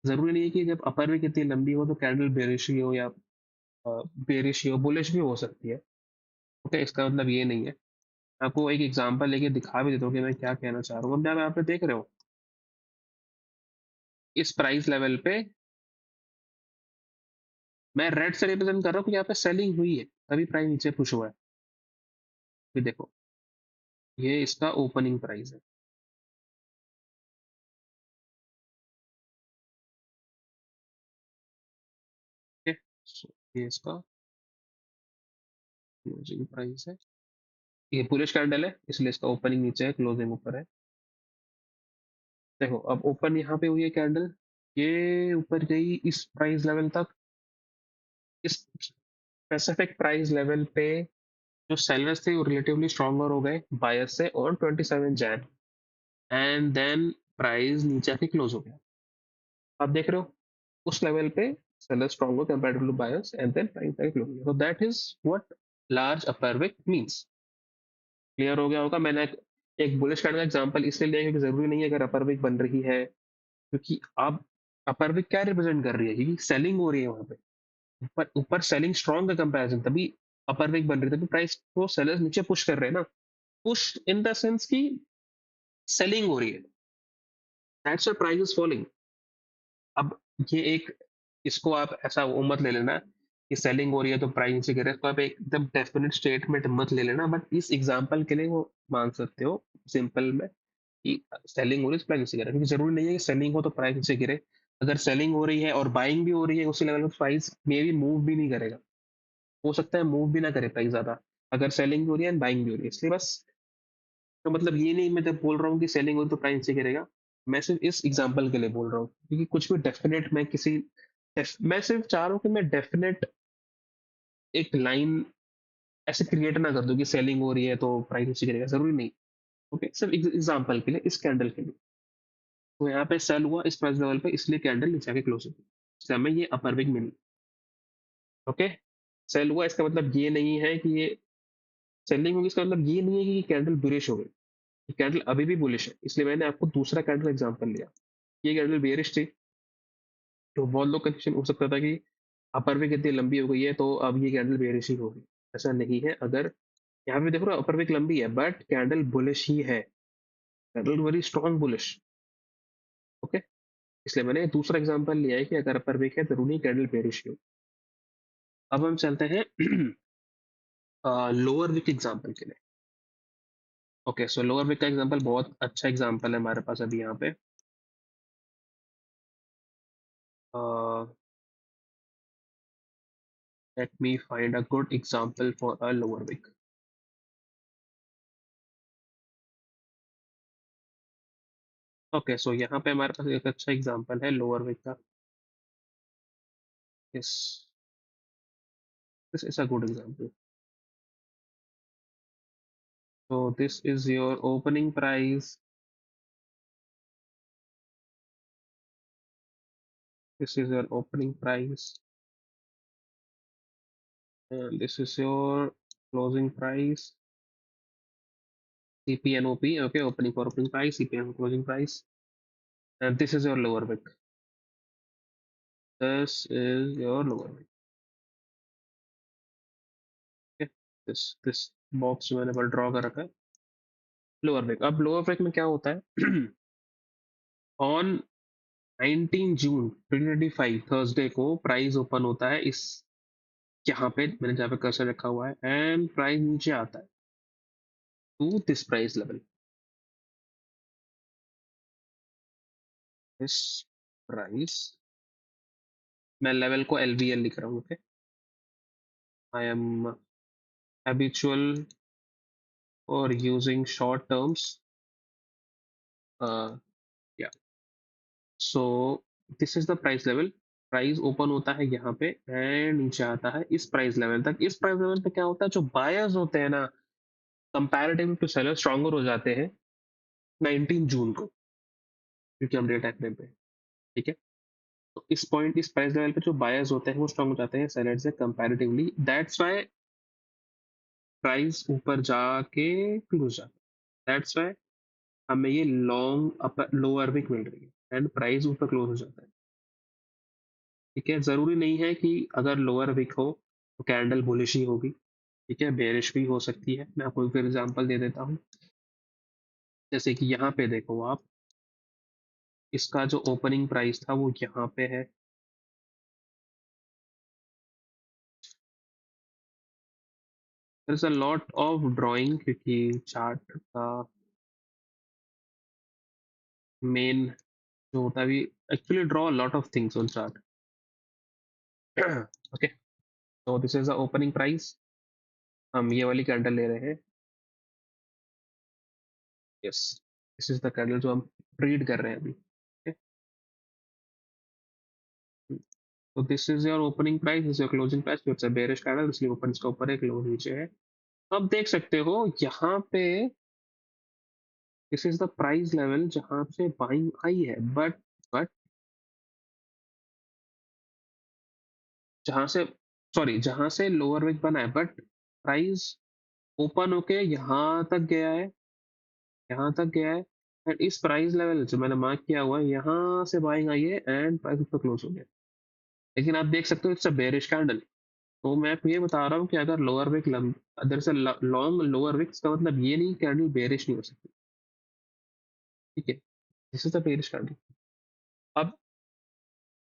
जरूरी नहीं है कि जब अपर विक इतनी लंबी हो तो कैंडल बेरिश ही हो या बेरिश ही हो, बुलिश भी हो सकती है। ओके, इसका मतलब ये नहीं है। आपको एक एग्जांपल लेके दिखा भी देता हूँ कि मैं क्या कहना चाह रहा हूँ। अब आप यहाँ पे देख रहे हो इस प्राइस लेवल पे, मैं रेड से रिप्रेजेंट कर रहा हूँ कि यहाँ पे सेलिंग हुई है, तभी प्राइस नीचे पुश हुआ है। फिर देखो, ये इसका ओपनिंग प्राइस है। ठीक है, so ये इसका क्लोजिंग प्राइस है। ये बुलिश कैंडल है इसलिए इसका ओपनिंग नीचे है, क्लोजिंग ऊपर है। देखो अब ओपन यहाँ पे हुई है कैंडल, ये ऊपर गई इस प्राइस लेवल तक, इस स्पेसिफिक प्राइस लेवल पे जो सेलर्स थे वो रिलेटिवली स्ट्रॉन्गर हो गए बायर्स से on 27 Jan, and then price नीचे आके क्लोज हो गया। आप देख रहे हो उस लेवल पे seller stronger comparative to buyers, and then price आके क्लोज हो गया। So that is what large upper wick means। Clear हो गया होगा। मैंने एक बुलिश कैंडल का एग्जांपल इसलिए लिया क्योंकि जरूरी नहीं है अगर अपर विक बन रही है, क्योंकि आप अपर विक क्या रिप्रेजेंट कर रही है, क्योंकि सेलिंग हो रही है वहां पे, ऊपर ऊपर सेलिंग स्ट्रॉन्ग का कंपैरिजन, तभी अपर विक बन रही है, तभी प्राइस को सेलर्स नीचे पुश कर रहे हैं ना, पुश इन द सेंस की सेलिंग हो रही है, that's why price is falling. अब ये एक, इसको आप ऐसा वो मत ले लेना कि सेलिंग हो रही है तो प्राइस नीचे गिर रहा है, तो आप एकदम डेफिनेट स्टेटमेंट मत ले लेना, बट इस एग्जांपल के लिए वो मान सकते हो सिंपल में कि सेलिंग हो रही है तो प्राइस नीचे गिर रहा है, क्योंकि जरूरी नहीं है कि सेलिंग हो तो प्राइस नीचे गिरे। अगर सेलिंग हो रही है और बाइंग भी हो रही है उसी लेवल में, प्राइस मे भी मूव भी नहीं करेगा, हो सकता है मूव भी ना करे प्राइस ज्यादा, अगर सेलिंग भी हो रही है एंड बाइंग भी हो रही है। इसलिए बस, तो मतलब ये नहीं मैं जब बोल रहा हूँ कि सेलिंग हो रही तो प्राइस नीचे गिरेगा, मैं सिर्फ इस एग्जांपल के लिए बोल रहा हूँ, क्योंकि कुछ भी डेफिनेट मैं किसी मैं सिर्फ चाह रहा हूँ कि मैं डेफिनेट एक लाइन ऐसे क्रिएट ना कर दूं कि सेलिंग हो रही है तो प्राइस नीचे गिरेगा, जरूरी नहीं। ओके, सिर्फ एग्जांपल के लिए, इस कैंडल के लिए, तो यहाँ पे सेल हुआ इस प्राइस लेवल पे, इसलिए कैंडल नीचे आके क्लोज हुई, इसलिए हमें ये अपर विग मिली। ओके, सेल हुआ इसका मतलब ये नहीं है कि ये सेलिंग होगी, इसका मतलब ये नहीं है कि ये कैंडल बुलिश हो गई, कैंडल अभी भी बुलिश है, इसलिए मैंने आपको दूसरा कैंडल एग्जांपल लिया। ये कैंडल बेयरिश थी, तो बहुत लोग कंफ्यूजन हो सकता था कि अपर विग इतनी लंबी हो गई है तो अब ये कैंडल बेयरिश ही होगी। ऐसा नहीं है, अगर यहाँ पे देखो अपर विग लंबी है बट कैंडल बुलिश ही है, candle very strong bullish. Okay, इसलिए मैंने दूसरा एग्जांपल लिया है कि अगर अपर विक है जरूरी नहीं कैंडल बेरिश हो। अब हम चलते हैं लोअर विक एग्जांपल के लिए। ओके, सो लोअर विक का एग्जांपल बहुत अच्छा एग्जांपल है हमारे पास अभी यहाँ पे। Let me find a good example for a lower wick. Okay, so यहाँ पे हमारे पास एक अच्छा एग्जांपल है लोअर विक का। Yes, this is a good example. So this is your opening price, this is your opening price, and this is your closing price. CPNOP, okay, opening for opening price, CPN closing price, and this is your lower wick. This is your lower wick. Okay, this box जो मैंने पर ड्रॉ कर रखा है लोअर विक। अब लोअर विक में क्या होता है ऑन 19 जून 2025 थर्सडे को प्राइस ओपन होता है इस, यहाँ पे मैंने जहाँ पे कर्सर रखा हुआ है, एंड प्राइस नीचे आता है to this price level, this price, मैं लेवल को LVL लिख रहा हूँ। Okay, I am habitual for using short terms. Yeah, so this is the price level, price open होता है यहाँ पे एंड नीचे आता है इस प्राइस लेवल तक। इस प्राइस लेवल पे क्या होता है, जो बायर्स होते हैं ना कंपैरेटिव टू सेलर स्ट्रॉन्गर हो जाते हैं 19 जून को, क्योंकि हम डेटा टाइम पे हैं, ठीक है। तो इस पॉइंट इस प्राइस लेवल पे जो बायर्स होते हैं वो स्ट्रॉन्ग हो जाते हैं सेलर से कंपैरेटिवली, दैट्स व्हाई प्राइस ऊपर जाके क्लोज जाता है, दैट्स व्हाई हमें ये लॉन्ग अपर लोअर विक मिल रही है एंड प्राइस ऊपर क्लोज हो जाता है। ठीक है, जरूरी नहीं है कि अगर लोअर विक हो तो कैंडल बुलिश ही होगी, ठीक है, बेरिश भी हो सकती है। मैं आपको एक एग्जांपल दे देता हूँ, जैसे कि यहाँ पे देखो आप, इसका जो ओपनिंग प्राइस था वो यहाँ पे है, there is a lot of drawing, क्योंकि चार्ट का मेन जो होता है, भी actually draw lot of things on chart. Okay, तो this is the opening price, हम ये वाली कैंडल ले रहे हैं। Yes, this is the candle जो हम रीड कर रहे हैं अभी। okay? तो this is your opening price, this your closing price, it's a bearish candle, इसलिए ओपन इसका ऊपर है क्लोज नीचे है। अब देख सकते हो यहाँ पे this is the price level जहां से बाइंग आई है, बट जहां से, सॉरी, जहां से लोअर विक बना है, बट प्राइस ओपन होके यहाँ तक गया है, यहाँ तक गया है, एंड इस प्राइस लेवल जो मैंने मार्क किया हुआ है यहाँ से बाइंग आई है एंड प्राइस ऊपर क्लोज हो गया। लेकिन आप देख सकते हो इट्स अ बेरिश कैंडल, तो मैं आपको ये बता रहा हूँ कि अगर लोअर विक अदर से लॉन्ग लोअर विक का मतलब ये नहीं कैंडल बेरिश नहीं हो सकती, ठीक है, this is the bearish candle. अब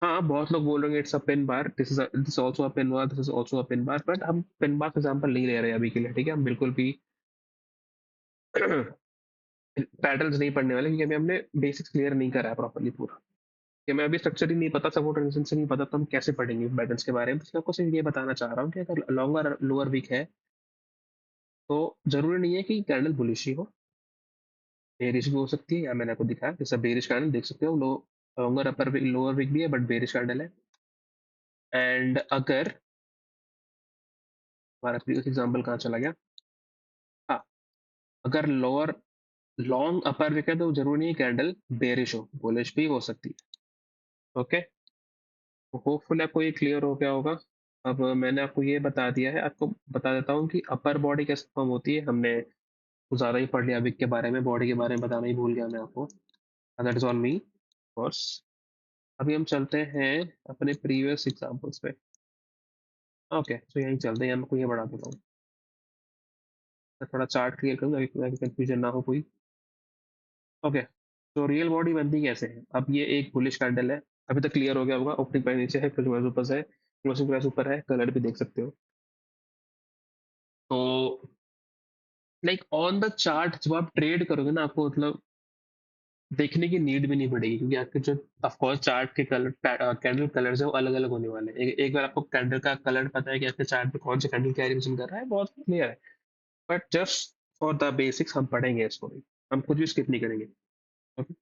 हाँ, बहुत लोग बोल रहे हैं it's a pin bar, this also a pin bar, this is also a pin bar, but हम पिन बार का एग्जांपल नहीं ले रहे हैं अभी के लिए, ठीक है? हम बिल्कुल भी पैटर्न्स नहीं पढ़ने वाले, क्योंकि अभी हमने बेसिक्स क्लियर नहीं करा है प्रॉपर्ली पूरा। कि हमें अभी स्ट्रक्चर ही नहीं पता, सपोर्ट रेजिस्टेंस नहीं पता, तो हम कैसे पढ़ेंगे पैटर्न्स के बारे में? तो मैं आपको सिर्फ ये बताना चाह रहा हूँ कि अगर लॉन्गर लोअर वीक है, तो जरूरी नहीं है कि कैंडल बुलिश ही हो, बेरिश भी हो सकती है, या मैंने आपको दिखाया जैसा बेरिश कैंडल देख सकते हो, लो लॉन्गर अपर वीक लोअर वीक भी है, बट बेरिश कैंडल है। एंड अगर हमारा प्रीवियस एग्जाम्पल कहाँ चला गया, हाँ, अगर लोअर लॉन्ग अपर वीक है, तो जरूरी नहीं है कैंडल बेरिश हो, बुलिश भी हो सकती है। ओके, तो होपफुल आपको ये क्लियर हो गया होगा। अब मैंने आपको ये बता दिया है, आपको बता देता हूँ कि अपर बॉडी कैसे फॉर्म होती है। हमने कुछ ज़्यादा ही पढ़ लिया विक के बारे में, बॉडी के बारे में बताना ही भूल गया मैं आपको, that is on me course. अभी हम चलते हैं अपने प्रीवियस एग्जाम्पल्स पे। ओके, तो यहीं चलते हैं, मैं आपको ये बढ़ा देता हूँ, मैं थोड़ा चार्ट क्लियर करूँ ताकि कंफ्यूजन ना हो कोई। ओके, तो रियल बॉडी बनती कैसे है? अब ये एक बुलिश कैंडल है, अभी तक क्लियर हो गया होगा, ओपनिंग प्राइस नीचे है, क्लोजिंग प्राइस ऊपर है, क्लोजिंग प्राइस ऊपर है, कलर भी देख सकते हो। तो लाइक ऑन द चार्ट जब आप ट्रेड करोगे ना, आपको मतलब देखने की नीड भी नहीं पड़ेगी, क्योंकि आपके जो ऑफ कोर्स चार्ट के कलर कैंडल कलर्स है वो अलग अलग होने वाले हैं। एक बार आपको कैंडल का कलर पता है कि आपके चार्ट पे कौन सा कैंडल क्या रिप्रेजेंट कर रहा है, बहुत क्लियर है। But just for the basics हम पढ़ेंगे इसको भी, हम कुछ भी स्किप नहीं करेंगे। ओके,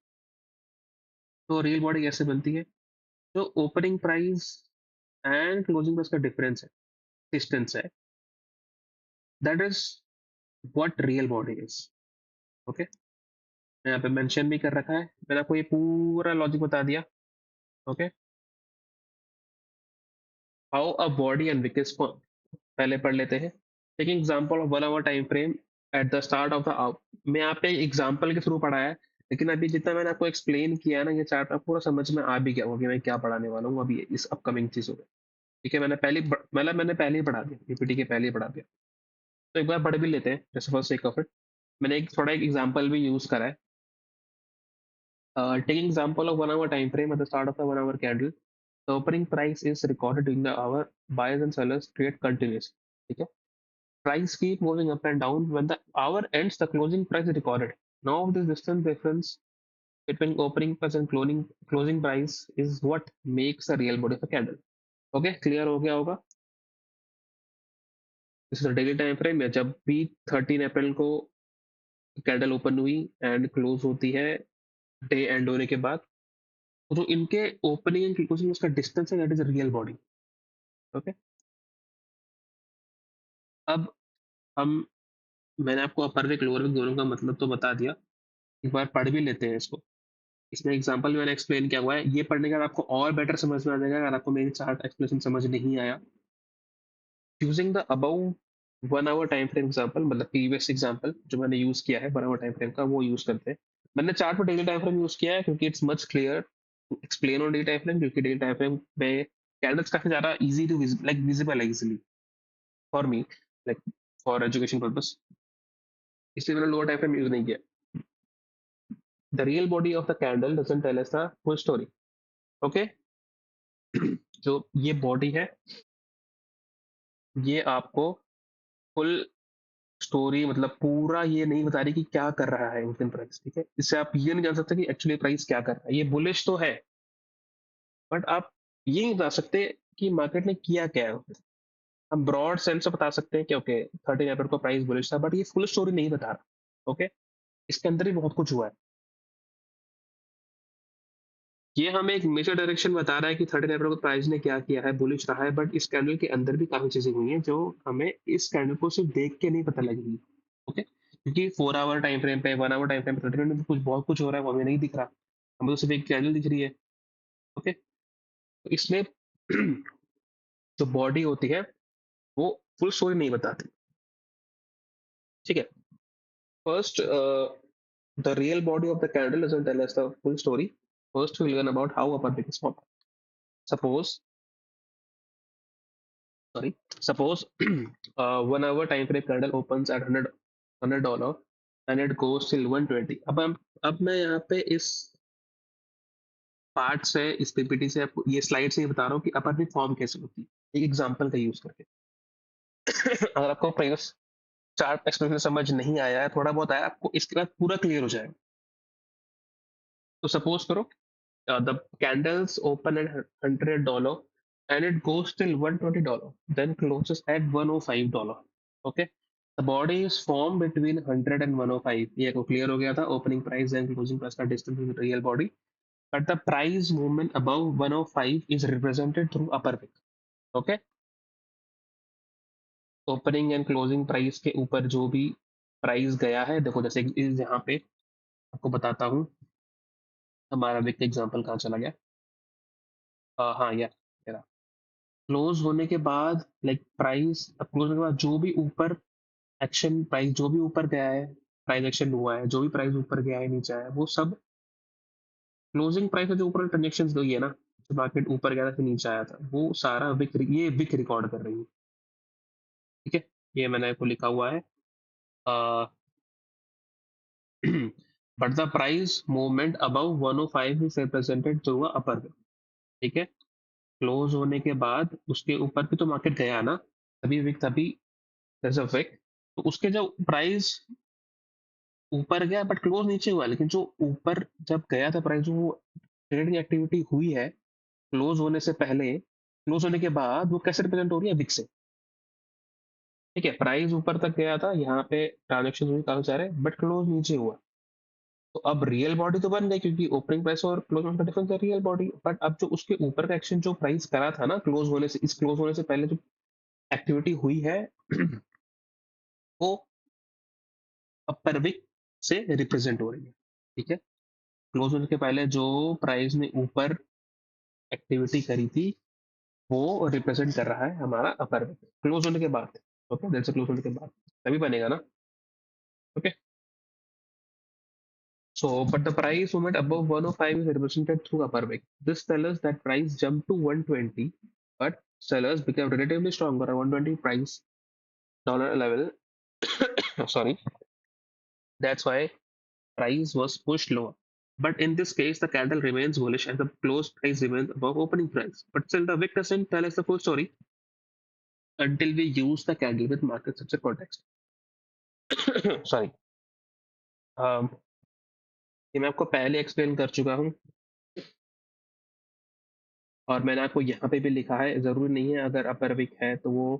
तो रियल बॉडी कैसे बनती है? जो opening price and closing price का डिफरेंस है, डिस्टेंस है, that is what real body is. Okay, यहाँ पे मेंशन भी कर रखा है, मैंने आपको ये पूरा लॉजिक बता दिया। Okay, how a body and wick is form, पहले पढ़ लेते हैं। Taking example of 1 hour time frame at the start of the hour, मैं यहाँ पे एग्जांपल के थ्रू पढ़ाया है, लेकिन अभी जितना मैंने आपको एक्सप्लेन किया है ना, ये चार्ट आपको पूरा समझ में आ भी गया होगा कि मैं क्या पढ़ाने वाला हूँ अभी इस अपकमिंग चीजों में। ठीक है, मैंने पहले ही पढ़ा दिया, पीपीटी के पहले ही पढ़ा दिया। तो एक बार पढ़ भी लेते हैं जैसे फॉर सेक ऑफ इट। मैंने एक थोड़ा एक एग्जांपल भी यूज करा है। Taking example of 1 hour time frame at the start of the 1 hour candle, the opening price is recorded in the hour, buyers and sellers trade continuously. ठीक है, price keep moving up and down. When the hour ends, the closing price is recorded. Now, this distance difference between opening price and closing price is what makes a real body of a candle. Okay, clear हो गया होगा? इस डेली टाइम फ्रेम में जब भी 13 अप्रैल को कैंडल ओपन हुई एंड क्लोज होती है डे एंड होने के बाद, तो जो इनके ओपनिंग एंड क्लोजिंग उसका डिस्टेंस है, that is real body. Okay, अब हम मैंने आपको अपर विक लोअर विक दोनों का मतलब तो बता दिया, एक बार पढ़ भी लेते हैं इसको। इसमें एग्जांपल भी मैंने एक्सप्लेन किया हुआ है, ये पढ़ने के बाद आपको और बेटर समझ में आ जाएगा अगर आपको मेरी चार्ट एक्सप्लेनेशन समझ नहीं आया। Using the above 1 hour time frame example, मतलब प्रीवियस एग्जांपल जो मैंने यूज किया है 1 आवर टाइम फ्रेम का, वो यूज करते हैं। मैंने चार्ट पर डेली टाइम फ्रेम यूज किया है क्योंकि it's much clear to explain on daily time frame, क्योंकि डेली टाइम फ्रेम में कैंडल्स काफी ज्यादा इजी टू लाइक विजिबल है easily for me, like for education purpose, इसलिए मैंने लोअर टाइम फ्रेम यूज नहीं किया। The real body of the candle doesn't tell us the full story. Okay, जो ये बॉडी है, ये आपको फुल स्टोरी मतलब पूरा ये नहीं बता रही कि क्या कर रहा है इंडियन प्राइस। ठीक है, इससे आप ये नहीं जान सकते कि एक्चुअली प्राइस क्या कर रहा है। ये बुलिश तो है, बट आप ये नहीं बता सकते कि मार्केट ने किया क्या है। हम ब्रॉड सेंस से बता सकते हैं कि ओके 13 अप्रैल को प्राइस बुलिश था, बट ये फुल स्टोरी नहीं बता रहा। ओके, इसके अंदर ही बहुत कुछ हुआ है। ये हमें एक मेजर डायरेक्शन बता रहा है कि 13 अप्रैल को प्राइस ने क्या किया है, बुलिश रहा है, बट इस कैंडल के अंदर भी काफी चीजें हुई हैं जो हमें इस कैंडल को सिर्फ देख के नहीं पता लगेगी। ओके, क्योंकि 4 आवर टाइम फ्रेम पे 1 आवर टाइम फ्रेम पे 30 मिनट में कुछ बहुत कुछ हो रहा है, वो हमें नहीं दिख रहा, हमें तो सिर्फ एक कैंडल दिख रही है। ओके, तो इसलिए जो बॉडी होती है वो फुल स्टोरी नहीं बताती। ठीक है, first the real body of the candle doesn't tell us the full story. First we learn about how upper wick form. Suppose sorry suppose 1 hour time frame candle opens at 100 $100 and it goes till 120। अब मैं यहाँ पे इस पार्ट है इस पीपीटी से, आपको ये स्लाइड से ही बता रहा हूँ कि अपर विक फॉर्म कैसे होती है, एक एग्जांपल का यूज करके। अगर आपको प्रीवियस चार्ट एक्सप्लेनेशन समझ नहीं आया है, थोड़ा बहुत आया, आपको इसके बाद पूरा क्लियर हो जाएगा। तो सपोज करो the candles open at $100 and it goes till $120, then closes at $105. Okay, the body is formed between 100 and 105. ये को clear हो गया था, opening price and closing price का distance with real body, but the price movement above 105 is represented through upper wick. Okay, opening and closing price के ऊपर जो भी प्राइस गया है, देखो जैसे इस यहाँ पे आपको बताता हूँ, हमारा विक एग्जांपल कहाँ चला गया। हाँ यार, क्लोज होने के बाद लाइक प्राइस, अब क्लोज होने के बाद जो भी ऊपर एक्शन प्राइस जो भी ऊपर गया है, प्राइस एक्शन हुआ है, जो भी प्राइस ऊपर गया है नीचे आया है, वो सब क्लोजिंग प्राइस में जो ऊपर ट्रांजेक्शन गई है ना, जो मार्केट ऊपर गया था फिर नीचे आया था, वो सारा विक, ये विक रिकॉर्ड कर रही है। ठीक है, ये मैंने आपको लिखा हुआ है। But the price movement above 105 is represented through upper wick. ठीक है, क्लोज होने के बाद उसके ऊपर भी तो मार्केट गया ना, तभी विक, तभी there's a wick। तो उसके जो प्राइस ऊपर गया बट क्लोज नीचे हुआ, लेकिन जो ऊपर जब गया था प्राइस, जो ट्रेडिंग एक्टिविटी हुई है क्लोज होने से पहले, क्लोज होने के बाद वो कैसे रिप्रेजेंट हो रही है, विक से। ठीक है, प्राइस ऊपर तक गया था, यहाँ पे ट्रांजेक्शन हुई काफी सारे, बट क्लोज नीचे हुआ। तो अब रियल बॉडी तो बन गई, क्योंकि ओपनिंग प्राइस और क्लोज का डिफरेंस है रियल बॉडी, बट अब जो उसके ऊपर का एक्शन जो प्राइस करा था ना क्लोज होने से, इस क्लोज होने से पहले जो एक्टिविटी हुई है वो अपर विक से रिप्रेजेंट हो रही है। ठीक है, क्लोज होने के पहले जो प्राइस ने ऊपर एक्टिविटी करी थी, वो रिप्रेजेंट कर रहा है हमारा अपर विक। क्लोज होने के बाद, ओके, देन से क्लोज होने के बाद तभी बनेगा ना। Okay, so but the price movement above 105 is represented through upper wick. This tells us that price jumped to 120, but sellers became relatively stronger at 120 price dollar level. Sorry, that's why price was pushed lower. But in this case, the candle remains bullish and the close price remains above opening price. But still, the wick doesn't tell us the full story until we use the candle with market structure context. Sorry, um, ये मैं आपको पहले एक्सप्लेन कर चुका हूँ, और मैंने आपको यहाँ पे भी लिखा है, जरूरी नहीं है अगर अपर विक है तो वो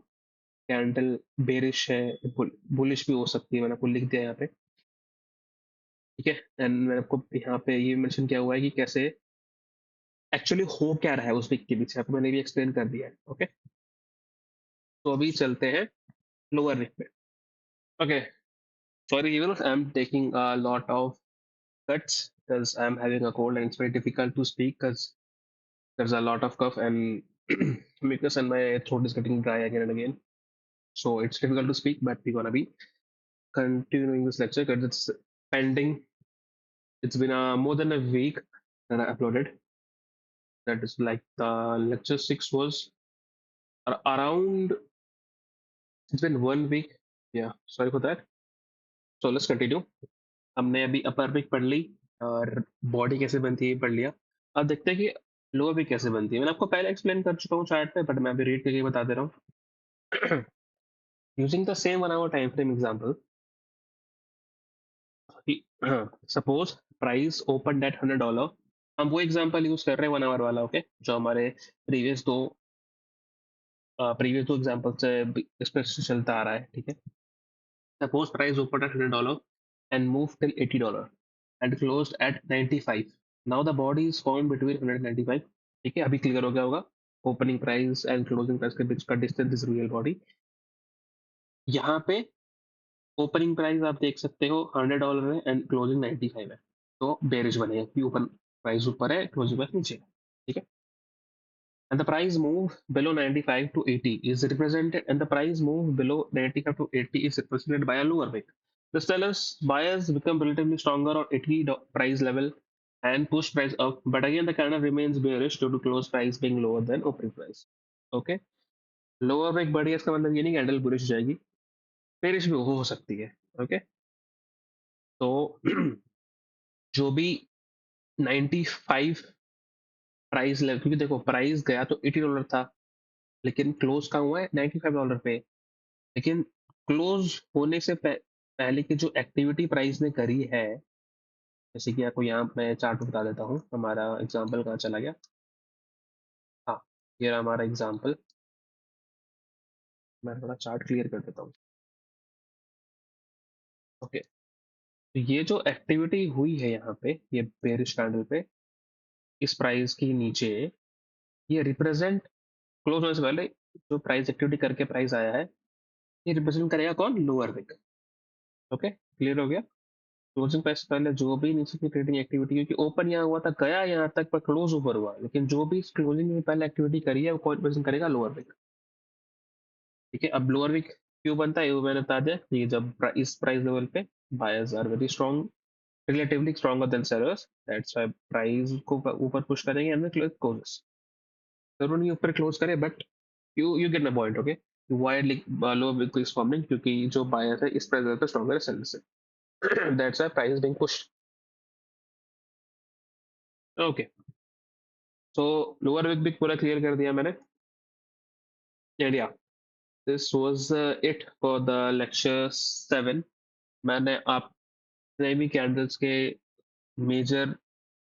कैंडल बेरिश है, बुलिश भी हो सकती है, मैंने आपको लिख दिया यहाँ पे। ठीक है, एंड मैंने आपको यहाँ पे ये मेंशन किया हुआ है कि कैसे एक्चुअली हो क्या रहा है उस विक के पीछे, आपको मैंने भी एक्सप्लेन कर दिया है। ओके, तो अभी चलते हैं लोअर विक पे। Okay, sorry even I'm taking a lot of cuts because I'm having a cold and it's very difficult to speak because there's a lot of cough and mucus and my throat is getting dry again and again, so it's difficult to speak, but we're gonna be continuing this lecture because it's pending. It's been more than a week that I uploaded. That is like the lecture 6 was around, it's been 1 week. Yeah, sorry for that. So let's continue. हमने अभी अपर विक पढ़ ली और बॉडी कैसे बनती है पढ़ लिया। अब देखते हैं कि लोअर विक कैसे बनती है। मैंने आपको पहले एक्सप्लेन कर चुका हूँ चार्ट पे, बट मैं अभी रीड करके बता दे रहा हूँ। Using the same 1 hour time frame example, suppose price open at $100। हम वो एग्जांपल यूज कर रहे हैं 1 आवर वाला, ओके, जो हमारे प्रीवियस दो एग्जांपल से इस पे चलता आ रहा है। ठीक है, suppose price open at $100 and moved till $80 and closed at 95. Now the body is formed between 100 and 95। ठीक है, अभी क्लियर हो गया होगा, opening price and closing price के बीच का डिस्टेंस इज रियल बॉडी। यहाँ पे ओपनिंग प्राइस आप देख सकते हो $100 है एंड क्लोजिंग 95 है, तो बेरिश बनेगा कि ओपन प्राइस ऊपर है, क्लोजिंग प्राइस नीचे है। ठीक है, and the price move below 95 to 80 is represented, and the price move below 95 to 80 is represented by a lower wick. This tells us buyers become relatively stronger on 80 price level and push price up, but again the candle remains bearish due to close price being lower than opening price. Okay, lower wick बढ़ी है, इसका मतलब ये नहीं कैंडल बुलिश हो जाएगी, बेरिश भी हो सकती है। ओके, तो जो भी 95 प्राइस लेवल, क्योंकि देखो प्राइस गया तो $80 था, लेकिन क्लोज कहाँ हुआ है $95 पे। लेकिन क्लोज होने से पहले की जो एक्टिविटी प्राइस ने करी है, जैसे कि आपको यहाँ मैं चार्ट बता देता हूँ, हमारा एग्जाम्पल कहाँ चला गया। हाँ, ये रहा हमारा एग्जाम्पल। मैं थोड़ा चार्ट क्लियर कर देता हूँ। ओके, तो ये जो एक्टिविटी हुई है यहाँ पे, ये बेरिश कैंडल पे इस प्राइस के नीचे, ये रिप्रेजेंट क्लोज होने से पहले जो प्राइस एक्टिविटी करके प्राइस आया है, ये रिप्रेजेंट करेगा कौन? Lower wick. ओके, क्लियर हो गया। क्लोजिंग प्राइस से पहले जो भी नीचे की ट्रेडिंग एक्टिविटी, क्योंकि ओपन यहाँ हुआ था, गया यहाँ तक पर क्लोज ऊपर हुआ, लेकिन जो भी क्लोजिंग में पहले एक्टिविटी करी है वो कौन रिप्रेजेंट करेगा? Lower wick. ठीक है, अब लोअर विक क्यों बनता है वो मैंने बता दिया कि जब इस प्राइस लेवल पे buyers are very strong, relatively stronger than sellers, that's why price को ऊपर पुश करेंगे एंड क्लोजेस। जरूर नहीं ऊपर क्लोज करे, but you get my point. Okay, widely low wick is forming क्योंकि जो बायर है इस प्राइस पे स्ट्रॉन्गर है सेलर से। That's why price being pushed. Okay, so lower wick भी पूरा क्लियर कर दिया मैंने। And yeah, this was it for the lecture 7। मैंने आपने भी कैंडल्स के मेजर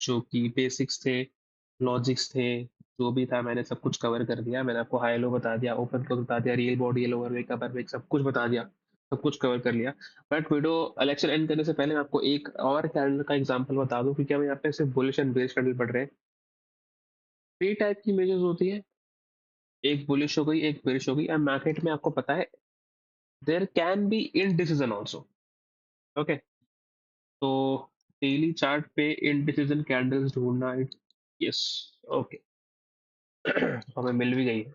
जो कि बेसिक्स थे, लॉजिक्स थे, जो भी था मैंने सब कुछ कवर कर दिया। मैंने आपको हाई लो बता दिया, ओपन क्लोज बता दिया, रियल बॉडी, लोअर वेक, अपर वेक, सब कुछ बता दिया, सब कुछ कवर कर लिया। बट वीडियो लेक्चर एंड करने से पहले मैं आपको एक और कैंडल का एग्जांपल बता दूं, क्योंकि हम यहाँ पे सिर्फ बुलिश एंड बेरिश कैंडल पढ़ रहे हैं। 3 टाइप की इमेजेस होती है, एक बुलिश हो गई, एक बेरिश हो गई, एंड मार्केट में आपको पता है there can be indecision also. Okay, तो डेली चार्ट पे इनडिसीजन कैंडल्स ढूंढना। Yes, okay. हमें मिल भी गई है।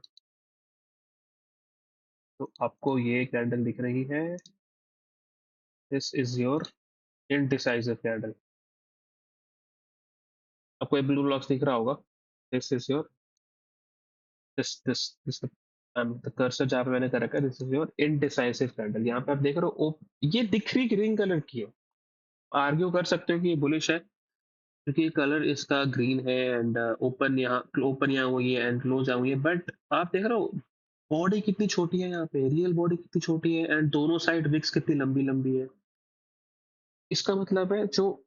तो आपको ये कैंडल दिख रही है, this is your indecisive candle. आपको ये ब्लू ब्लॉक्स दिख रहा होगा, this is your this the cursor जहाँ पे मैंने कर रखा है, this is your indecisive candle. यहाँ पे आप देख रहे हो ये दिख रही ग्रीन कलर की है। आर्ग्यू कर सकते हो कि ये बुलिश है क्योंकि कलर इसका ग्रीन है, एंड ओपन यहाँ हुई है एंड क्लोज यहाँ हुई है, बट आप देख रहे हो बॉडी कितनी छोटी है, यहाँ पे रियल बॉडी कितनी छोटी है, एंड दोनों साइड विक्स कितनी लंबी लंबी है। इसका मतलब है जो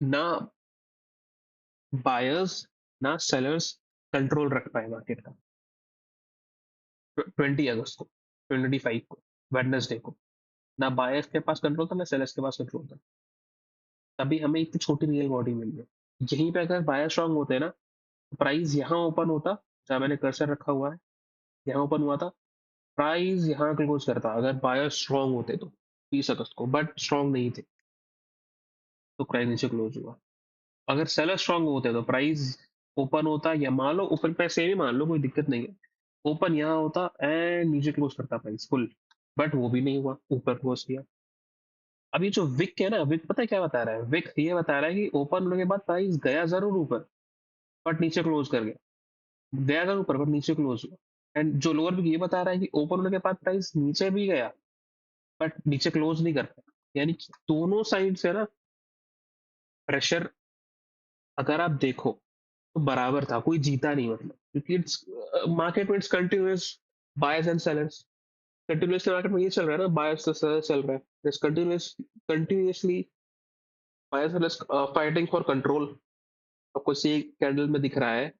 ना बायर्स ना सेलर्स कंट्रोल रख पाए मार्केट का 20 अगस्त को, 25 को, वेडनेसडे को, ना बायर्स के पास कंट्रोल था ना सेलर्स के पास कंट्रोल था। तभी हमें इतनी छोटी रियल बॉडी मिली है। यहीं पे अगर बायर स्ट्रांग होते ना, प्राइस यहाँ ओपन होता, जहाँ मैंने कर्सर रखा हुआ है, यहाँ ओपन हुआ था, प्राइस यहाँ क्लोज करता अगर बायर स्ट्रांग होते तो 20 अगस्त को, बट स्ट्रांग नहीं थे तो प्राइस नीचे क्लोज हुआ। अगर सेलर स्ट्रांग होते तो प्राइस ओपन होता, या मान लो ओपन पे सेम ही मान लो, कोई दिक्कत नहीं है, ओपन यहाँ होता एंड नीचे क्लोज करता प्राइस फुल, बट वो भी नहीं हुआ, ऊपर क्लोज किया। अब ये जो विक है ना, विक पता है क्या बता रहा है? विक ये बता रहा है कि ओपन होने के बाद प्राइस गया जरूर ऊपर, बट नीचे क्लोज कर गया, गया जरूर ऊपर बट नीचे क्लोज हुआ। एंड जो लोअर विक ये बता रहा है कि ओपन होने के बाद प्राइस नीचे भी गया, बट नीचे क्लोज नहीं कर पाया। यानी कि दोनों साइड से ना प्रेशर अगर आप देखो तो बराबर था, कोई जीता नहीं, मतलब क्योंकि इट्स मार्केट में it's continuous buyers and sellers. Continuously market में ये चल रहा है ना, बायर्स सेलर्स चल रहा है, it's continuously buyers sellers fighting for control. आपको सी कैंडल में दिख रहा है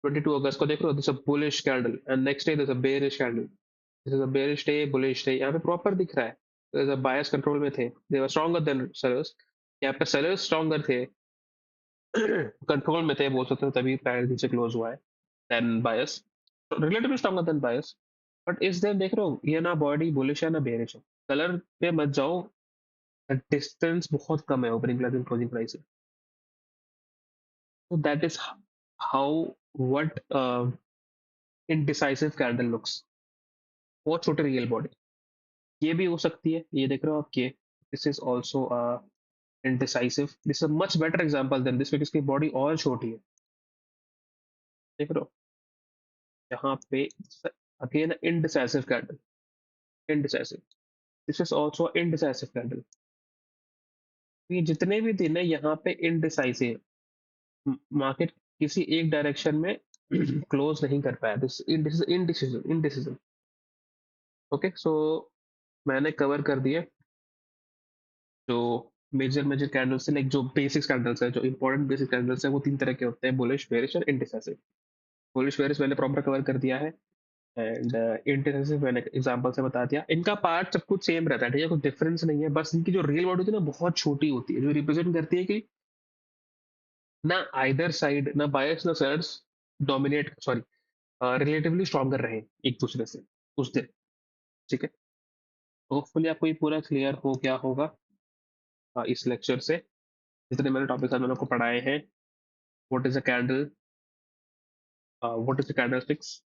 22 अगस्त को, देख रहे हो, this a bullish candle and next day this a bearish candle, this is a bearish day, bullish day, यहाँ पे प्रॉपर दिख रहा है। दिस अ बायर्स कंट्रोल में थे, दे वर स्ट्रॉन्गर देन सेलर्स। यहाँ पे सेलर्स स्ट्रॉन्गर थे, कंट्रोल में थे बोल सकते हो, तभी प्राइस नीचे क्लोज हुआ है then buyers, relatively stronger then buyers. But इस दिन देख रहे हो ये ना बॉडी बुलिश है ना बेरिश है। कलर पे मत जाओ, डिस्टेंस बहुत कम है opening price and closing price. So that is how what indecisive candle looks। बहुत छोटे रियल बॉडी, ये भी हो सकती है, ये देख रहे हो आप, ये this is also indecisive, this is much better example then this, इसकी बॉडी और छोटी है, देख रहे हो यहाँ पे। Again indecisive candle, indecisive, this is also indecisive candle। ये जितने भी दिन है यहाँ पे इनडिसाइसिव, मार्केट किसी एक डायरेक्शन में क्लोज नहीं कर पाया, this indecision indecision. Okay, so मैंने कवर कर दिया जो मेजर मेजर कैंडल्स है, लाइक जो बेसिक्स कैंडल्स है, जो इंपॉर्टेंट बेसिक कैंडल्स है, वो तीन तरह के होते हैं, बुलिश, बेरिश और इनडिसाइसिव। बुलिश बेरिश मैंने प्रॉपर कवर कर दिया है, एंड इनडिसाइसिव मैंने एग्जांपल से बता दिया। इनका पार्ट सब कुछ सेम रहता है, ठीक है, कुछ डिफरेंस नहीं है, बस इनकी जो रियल बॉडी होती है ना बहुत छोटी होती है, जो रिप्रेजेंट करती है कि ना आइदर साइड, ना बायर्स ना sellers dominate, sorry, relatively stronger रहे एक दूसरे से उस दिन। ठीक है, होपफुली आपको ये पूरा क्लियर हो गया होगा इस लेक्चर से, जितने मैंने टॉपिक मैंने आपको पढ़ाए हैं। What is a candle, what is the candlesticks,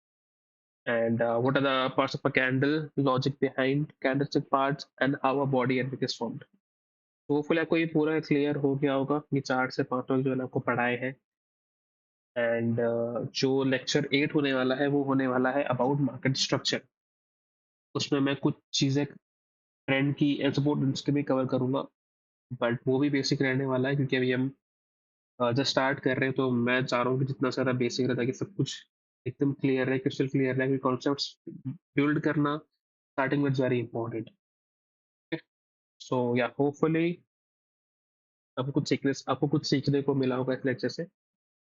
and what are the parts of a candle, logic behind candlestick parts, and how a body and wick is formed. तो होपफुली आपको ये पूरा क्लियर हो गया होगा, ये 4 से 5 टॉपिक जो मैंने आपको पढ़ाए हैं। एंड जो लेक्चर 8 होने वाला है वो होने वाला है अबाउट मार्केट स्ट्रक्चर। उसमें मैं कुछ चीज़ें ट्रेंड की एंड सपोर्ट उसके भी कवर करूंगा, बट वो भी बेसिक रहने वाला है क्योंकि अभी हम जस्ट स्टार्ट कर रहे हैं, तो मैं चाह रहा हूँ कि जितना सारा बेसिक रहता है कि सब कुछ एकदम क्लियर है, क्रिस्टल क्लियर है, कि कॉन्सेप्ट्स बिल्ड करना स्टार्टिंग में वेरी इंपॉर्टेंट। सो या होपफुली आपको कुछ सीखने को मिला होगा इस लेक्चर से।